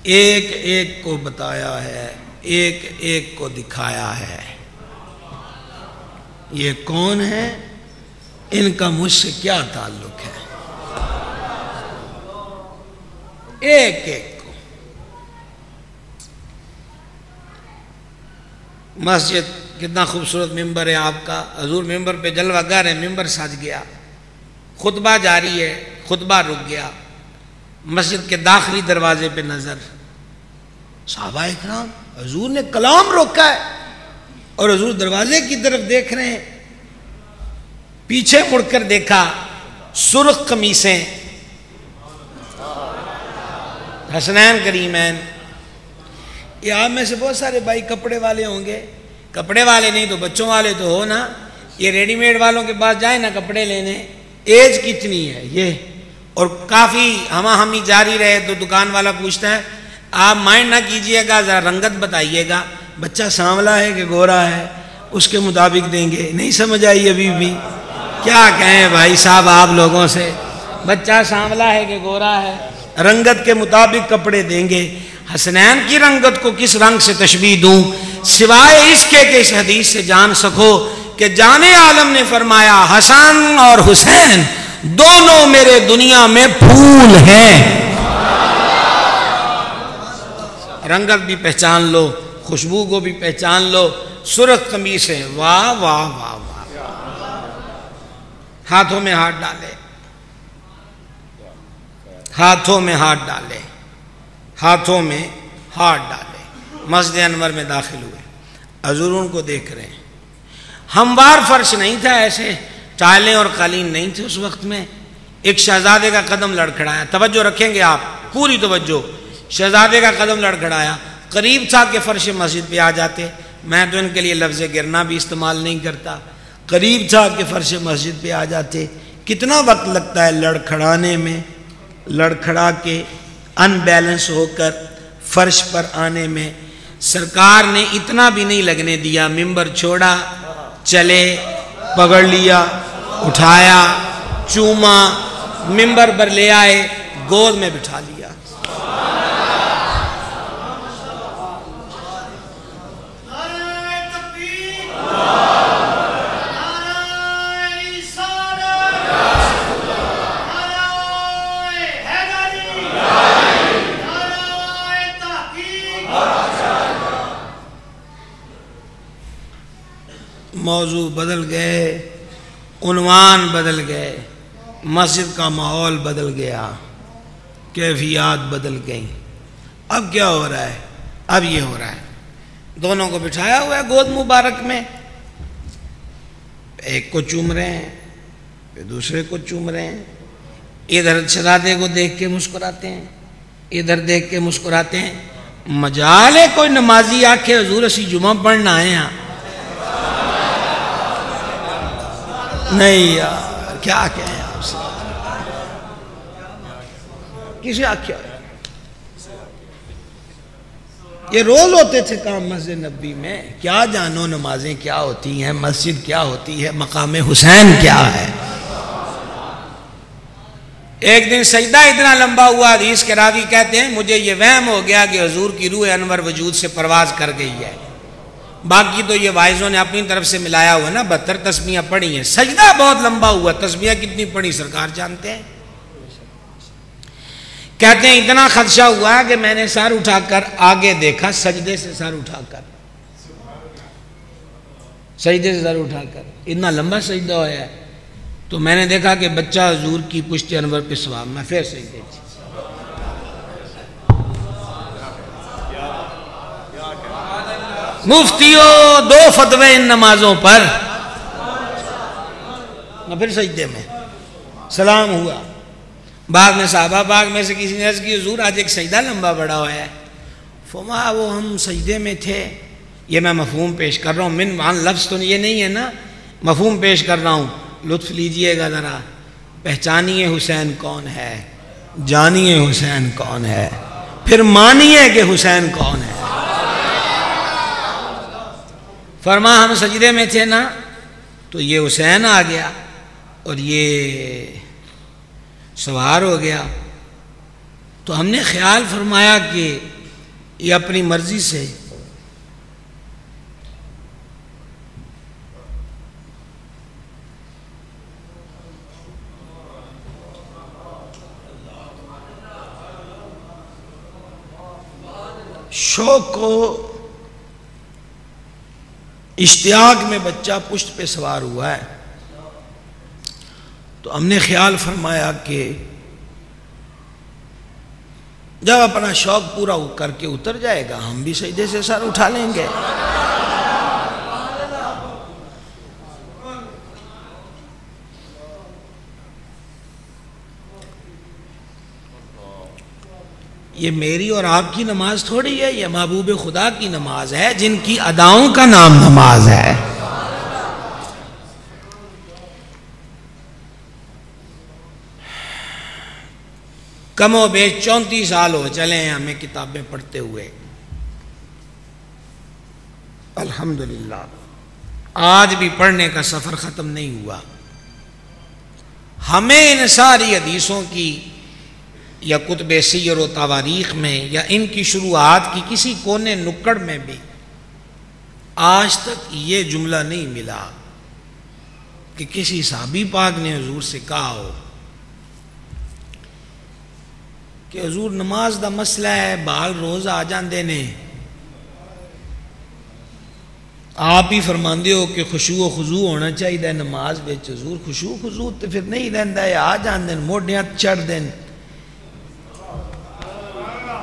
ایک ایک کو بتایا ہے، ایک ایک کو دکھایا ہے. یہ کون ہے؟ ان کا مجھ سے کیا تعلق ہے؟ ایک ایک کو. مسجد کتنا خوبصورت ممبر ہے آپ کا. حضور ممبر پہ جلوہ گر ہے، ممبر سج گیا، خطبہ جاری ہے، خطبہ رک گیا. مسجد کے داخلی دروازے پہ نظر، صحابہ اکرام، حضور نے کلام روکا ہے اور حضور دروازے کی طرف دیکھ رہے ہیں. پیچھے مڑ کر دیکھا، سرخ قمیصیں، حسنین کریمین. یہ آپ میں سے بہت سارے بھائی کپڑے والے ہوں گے، کپڑے والے نہیں تو بچوں والے تو ہو نا. یہ ریڈی میڈ والوں کے پاس جائیں نا کپڑے لینے، ایج کتنی ہے یہ، اور کافی ہما ہمی جاری رہے تو دکان والا پوچھتا ہے آپ مائنڈ نہ کیجئے گا، ذرا رنگت بتائیے گا، بچہ سانولا ہے کہ گورا ہے، اس کے مطابق دیں گے. نہیں سمجھ آئی ابھی بھی؟ کیا کہیں بھائی صاحب آپ لوگوں سے، بچہ سانولا ہے کہ گورا ہے، رنگت کے مطابق کپڑے دیں گے. حسنین کی رنگت کو کس رنگ سے تشبیہ دوں سوائے اس کے کہ اس حدیث سے جان سکو کہ جان عالم نے فرمایا حسن اور حسین دونوں میرے دنیا میں پھول ہیں. رنگت بھی پہچان لو، خوشبو کو بھی پہچان لو. سرخ قمیص ہے، واہ واہ واہ واہ. ہاتھوں میں ہاتھ ڈالے، ہاتھوں میں ہاتھ ڈالے، ہاتھوں میں ہاتھ ڈالے. مسجد انور میں داخل ہوئے، حضور ان کو دیکھ رہے ہیں. ہموار فرش نہیں تھا، ایسے ٹائلیں اور قالین نہیں تھے اس وقت میں. ایک شہزادے کا قدم لڑکھڑایا، توجہ رکھیں گے آپ، پوری توجہ. شہزادے کا قدم لڑکھڑایا، قریب تھا کہ فرش مسجد پہ آ جاتے. میں تو ان کے لیے لفظ گرنا بھی استعمال نہیں کرتا. قریب تھا کہ فرش مسجد پہ آ جاتے. کتنا وقت لگتا ہے لڑکھڑانے میں، لڑکھڑا کے ان بیلنس ہو کر فرش پر آنے میں. سرکار نے اتنا بھی نہیں لگنے دیا، ممبر چھوڑا، چلے، پکڑ لیا، اٹھایا، چوما، ممبر پر لے آئے، گود میں بٹھا لیا. موضوع بدل گئے، عنوان بدل گئے، مسجد کا ماحول بدل گیا، کیفیات بدل گئیں. اب کیا ہو رہا ہے؟ اب یہ ہو رہا ہے دونوں کو بٹھایا ہوا ہے گود مبارک میں، ایک کو چوم رہے ہیں، پھر دوسرے کو چوم رہے ہیں. ادھر شہزادے کو دیکھ کے مسکراتے ہیں، ادھر دیکھ کے مسکراتے ہیں. مجال ہے کوئی نمازی آکھے حضور اسی جمعہ پڑھنا آئے ہیں؟ نہیں یار، کیا کہیں آپ سے، کسے آکھیا؟ یہ روز ہوتے تھے کام مسجد نبی میں. کیا جانو نمازیں کیا ہوتی ہیں، مسجد کیا ہوتی ہے، مقام حسین کیا ہے. ایک دن سجدہ اتنا لمبا ہوا، حدیث کے راوی کہتے ہیں مجھے یہ وہم ہو گیا کہ حضور کی روح انور وجود سے پرواز کر گئی ہے. باقی تو یہ واعظوں نے اپنی طرف سے ملایا ہوا نا، 72 تسبیحاں پڑھی ہیں، سجدہ بہت لمبا ہوا، تسبیحاں کتنی پڑھی سرکار جانتے ہیں؟ کہتے ہیں اتنا خدشہ ہوا کہ میں نے سر اٹھا کر آگے دیکھا، سجدے سے سر اٹھا کر، سجدے سے سر اٹھا کر اتنا لمبا سجدہ ہوا ہے، تو میں نے دیکھا کہ بچہ حضور کی پشت انور پہ سوار، میں پھر سجدے سے۔ مفتیوں 2 فتوے ان نمازوں پر، میں پھر سجدے میں، سلام ہوا۔ بعد میں صحابہ پاک میں سے کسی نے عرض کی حضور آج ایک سجدہ لمبا بڑا ہوا ہے، فرمایا وہ ہم سجدے میں تھے، یہ میں مفہوم پیش کر رہا ہوں، من وعن لفظ تو یہ نہیں ہے نا، مفہوم پیش کر رہا ہوں، لطف لیجئے گا ذرا، پہچانیے حسین کون ہے، جانیے حسین کون ہے، پھر مانیے کہ حسین کون ہے۔ فرما ہم سجدے میں تھے نا تو یہ حسین آ گیا اور یہ سوار ہو گیا، تو ہم نے خیال فرمایا کہ یہ اپنی مرضی سے شوق کو اشتیاق میں بچہ پشت پہ سوار ہوا ہے، تو ہم نے خیال فرمایا کہ جب اپنا شوق پورا کر کے اتر جائے گا ہم بھی سجدے سے سر اٹھا لیں گے۔ یہ میری اور آپ کی نماز تھوڑی ہے، یہ محبوب خدا کی نماز ہے، جن کی اداؤں کا نام نماز ہے۔ کم و بیش 34 سال ہو چلے ہیں ہمیں کتابیں پڑھتے ہوئے، الحمدللہ آج بھی پڑھنے کا سفر ختم نہیں ہوا۔ ہمیں ان ساری حدیثوں کی یا کتب سیر و تواریخ میں یا ان کی شروعات کی کسی کونے نکڑ میں بھی آج تک یہ جملہ نہیں ملا کہ کسی صحابی پاک نے حضور سے کہا ہو کہ حضور نماز دا مسئلہ ہے، بال روز آ جاندے نے، آپ ہی فرماندے ہو کہ خشوع و خضوع ہونا چاہیے نماز وچ، حضور خشوع خضوع تو پھر نہیں رہندا ہے، آ جاندے موڈیاں چڑھ دین،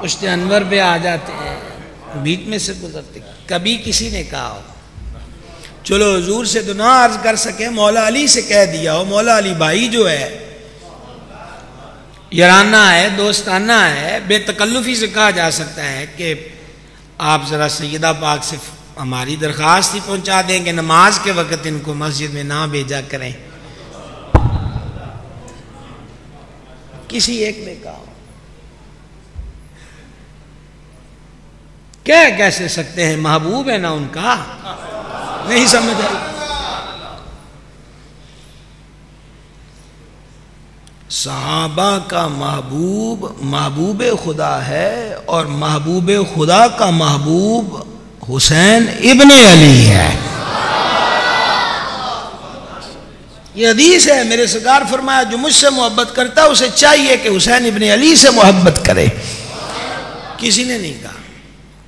پشت انور پہ آ جاتے ہیں، بیچ میں سے گزرتے، کبھی کسی نے کہا ہو چلو حضور سے تو نہ عرض کر سکے، مولا علی سے کہہ دیا ہو، مولا علی بھائی جو ہے یارانہ ہے، دوستانہ ہے، بے تکلفی سے کہا جا سکتا ہے کہ آپ ذرا سیدہ پاک سے ہماری درخواست ہی پہنچا دیں کہ نماز کے وقت ان کو مسجد میں نہ بھیجا کریں، کسی ایک نے کہا کیا کیسے سکتے ہیں، محبوب ہے نا ان کا، نہیں سمجھ آئی۔ صحابہ کا محبوب محبوب خدا ہے اور محبوب خدا کا محبوب حسین ابن علی ہے، یہ حدیث ہے، میرے سرکار فرمایا جو مجھ سے محبت کرتا ہے اسے چاہیے کہ حسین ابن علی سے محبت کرے، کسی نے نہیں کہا،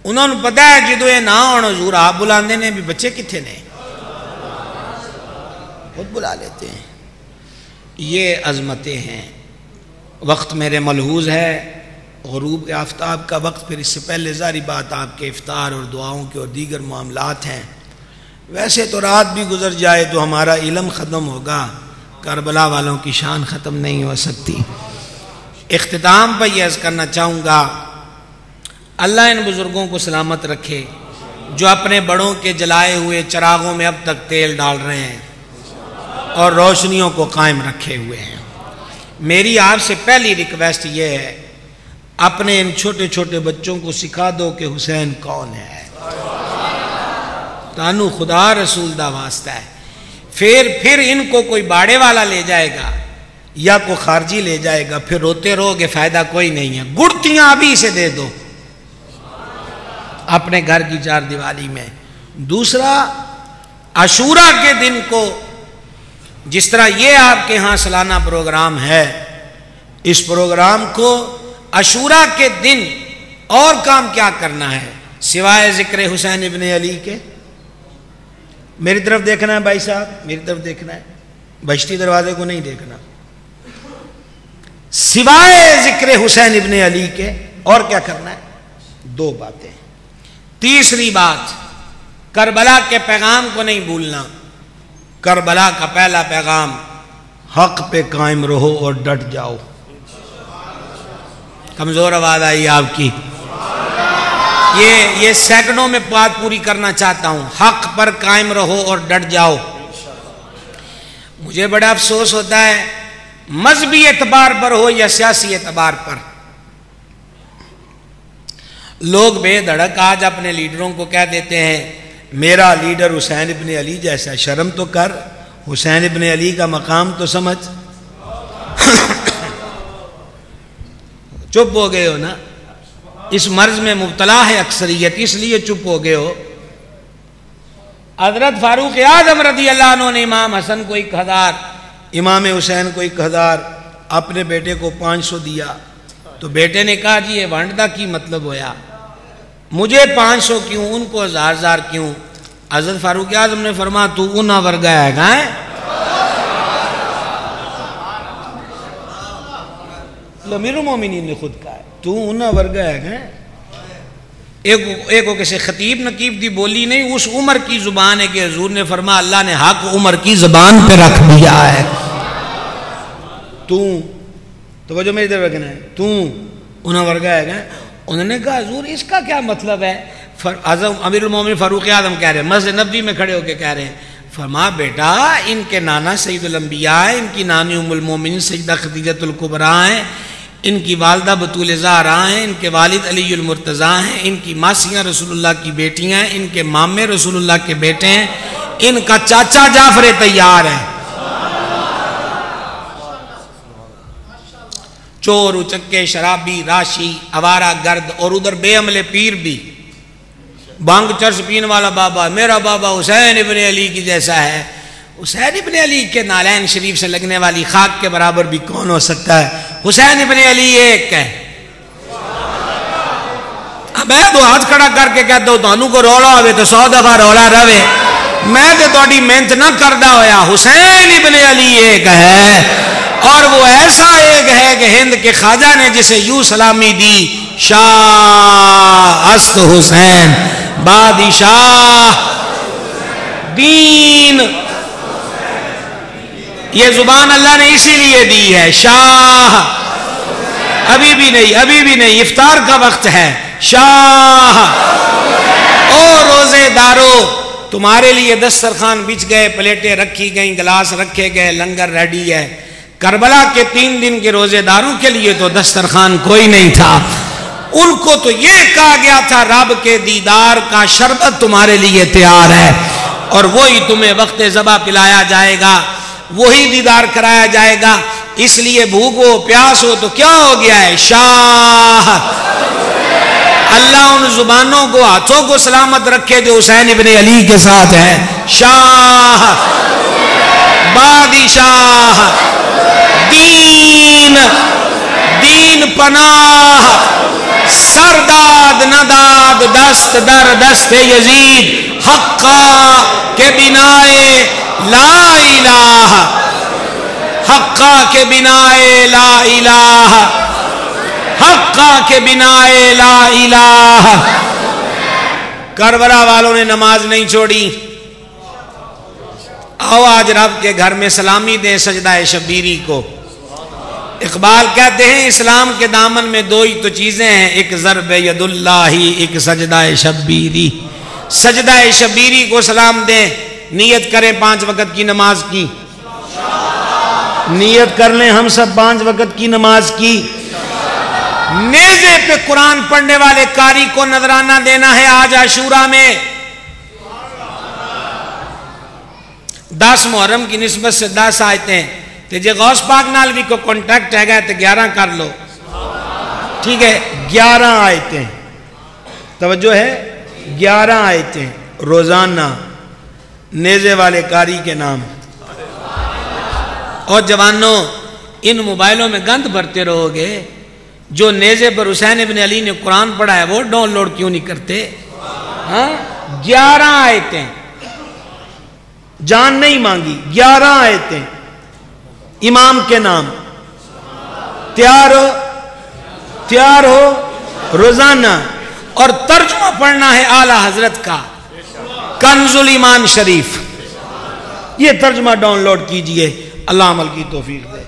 انہوں نے پتا ہے جدو یہ نہ ہونا حضور آپ بلاندے نے بھی بچے کتنے نے خود بلا لیتے ہیں، یہ عظمتیں ہیں۔ وقت میرے ملحوظ ہے، غروب کے آفتاب کا وقت، پھر اس سے پہلے ظاہری بات آپ کے افطار اور دعاؤں کے اور دیگر معاملات ہیں، ویسے تو رات بھی گزر جائے تو ہمارا علم ختم ہوگا، کربلا والوں کی شان ختم نہیں ہو سکتی۔ اختتام پر یہ عرض کرنا چاہوں گا، اللہ ان بزرگوں کو سلامت رکھے جو اپنے بڑوں کے جلائے ہوئے چراغوں میں اب تک تیل ڈال رہے ہیں اور روشنیوں کو قائم رکھے ہوئے ہیں۔ میری آپ سے پہلی ریکویسٹ یہ ہے، اپنے ان چھوٹے چھوٹے بچوں کو سکھا دو کہ حسین کون ہے، تانو خدا رسول دا واسطہ ہے، پھر ان کو کوئی باڑے والا لے جائے گا یا کوئی خارجی لے جائے گا، پھر روتے رہو گے، فائدہ کوئی نہیں ہے، گڑتیاں ابھی سے دے دو اپنے گھر کی چار دیوالی میں، دوسرا عاشورہ کے دن کو جس طرح یہ آپ کے ہاں سالانہ پروگرام ہے، اس پروگرام کو عاشورہ کے دن اور کام کیا کرنا ہے سوائے ذکر حسین ابن علی کے؟ میری طرف دیکھنا ہے بھائی صاحب، میری طرف دیکھنا ہے، بہشتی دروازے کو نہیں دیکھنا۔ سوائے ذکر حسین ابن علی کے اور کیا کرنا ہے؟ دو باتیں۔ تیسری بات، کربلا کے پیغام کو نہیں بھولنا۔ کربلا کا پہلا پیغام، حق پہ قائم رہو اور ڈٹ جاؤ۔ کمزور آواز آئی آپ کی؟ یہ سیکنڈوں میں بات پوری کرنا چاہتا ہوں۔ حق پر قائم رہو اور ڈٹ جاؤ۔ مجھے بڑا افسوس ہوتا ہے، مذہبی اعتبار پر ہو یا سیاسی اعتبار پر، لوگ بے دھڑک آج اپنے لیڈروں کو کہہ دیتے ہیں میرا لیڈر حسین ابن علی جیسا۔ شرم تو کر، حسین ابن علی کا مقام تو سمجھ۔ چپ ہو گئے ہو نا؟ اس مرض میں مبتلا ہے اکثریت، اس لیے چپ ہو گئے ہو۔ حضرت فاروق اعظم رضی اللہ عنہ نے امام حسن کو 1000، امام حسین کو 1000، اپنے بیٹے کو 500 دیا۔ تو بیٹے نے کہا جی یہ وانڈا کی مطلب ہویا، مجھے 500 کیوں، ان کو 1000 کیوں؟ حضرت فاروق اعظم نے فرمایا تو انہا ورگا ہے گا ہے؟ امیر المومنین نے خود کہا ہے تو انہا ورگا ہے گا؟ ایک کو کسی خطیب نقیب دی بولی نہیں، اس عمر کی زبان ہے کہ حضور نے فرمایا اللہ نے حق عمر کی زبان پہ رکھ دیا ہے۔ توجہ میری طرف رکھنا ہے، تو انہا ورگا ہے گا؟ انہوں نے کہا حضور اس کا کیا مطلب ہے؟ امیر المومنین فاروق اعظم کہہ رہے ہیں، مسجد نبوی میں کھڑے ہو کے کہہ رہے ہیں، فرما بیٹا ان کے نانا سید الانبیاء ہیں، ان کی نانی ام المومنین سیدہ خدیجۃ الکبریٰ ہیں، ان کی والدہ بطول زہرا ہیں، ان کے والد علی المرتضیٰ ہیں، ان کی ماسیاں رسول اللہ کی بیٹیاں ہیں، ان کے مامے رسول اللہ کے بیٹے ہیں، ان کا چاچا جعفر طیار ہے۔ چور، اچکے، شرابی، راشی، آوارہ گرد، اور ادھر بے عمل پیر بھی، بانگ چرس پین والا بابا، میرا بابا حسین ابن علی کی جیسا ہے۔ حسین ابن علی کے نالین شریف سے لگنے والی خاک کے برابر بھی کون ہو سکتا ہے؟ حسین ابن علی ایک ہے۔ میں تو ہاتھ کھڑا کر کے کہتا ہوں تانوں کو رولا ہوئے تو 100 دفعہ رولا رہے، میں تو تھوڑی محنت نہ کردا ہویا۔ حسین ابن علی ایک ہے، اور وہ ایسا ایک ہے کہ ہند کے خواجہ نے جسے یوں سلامی دی، شاہ است حسین بادشاہ دین۔ یہ زبان اللہ نے اسی لیے دی ہے، شاہ۔ ابھی بھی نہیں، افطار کا وقت ہے، شاہ۔ اور روزے دارو تمہارے لیے دسترخوان بچھ گئے، پلیٹیں رکھی گئیں، گلاس رکھے گئے، لنگر ریڈی ہے۔ کربلا کے 3 دن کے روزے داروں کے لیے تو دسترخوان کوئی نہیں تھا، ان کو تو یہ کہا گیا تھا رب کے دیدار کا شربت تمہارے لیے تیار ہے، اور وہی تمہیں وقت ذبح پلایا جائے گا، وہی دیدار کرایا جائے گا۔ اس لیے بھوک ہو پیاس ہو تو کیا ہو گیا ہے؟ شاہ۔ اللہ ان زبانوں کو، ہاتھوں کو سلامت رکھے جو حسین ابن علی کے ساتھ ہیں، شاہ بادشاہ دین پناہ سرداد نداد دست در دست یزید حقا کے بنائے لا الہ، حقا کے بنائے لا الہ، حقا کے بنائے لا الہ۔ کربلا والوں نے نماز نہیں چھوڑی۔ آؤ آج رب کے گھر میں سلامی دیں سجدہ شبیری کو۔ اقبال کہتے ہیں اسلام کے دامن میں 2 ہی تو چیزیں ہیں، ایک ضرب ید اللہ، ایک سجدہ شبیری۔ سجدہ شبیری کو سلام دیں، نیت کریں 5 وقت کی نماز کی، نیت کر لیں ہم سب 5 وقت کی نماز کی۔ نیزے پہ قرآن پڑھنے والے قاری کو نذرانہ دینا ہے آج عاشورہ میں۔ 10 محرم کی نسبت سے 10 آیتیں، تو جے غوث پاک نال بھی کو کنٹیکٹ ہے گئے تو 11 کر لو، ٹھیک ہے؟ 11 آیتیں، توجہ ہے، 11 آیتیں، روزانہ نیزے والے قاری کے نام. اور جوانوں ان موبائلوں میں گند بھرتے رہو گے. جو نیزے پر حسین ابن علی نے قرآن پڑھا ہے وہ ڈاؤن لوڈ کیوں نہیں کرتے؟ 11 آیتیں جان نہیں مانگی، 11 آیتیں امام کے نام. تیار ہو روزانہ. اور ترجمہ پڑھنا ہے اعلی حضرت کا کنز الایمان شریف. یہ ترجمہ ڈاؤن لوڈ کیجئے. اللہ عمل کی توفیق دے.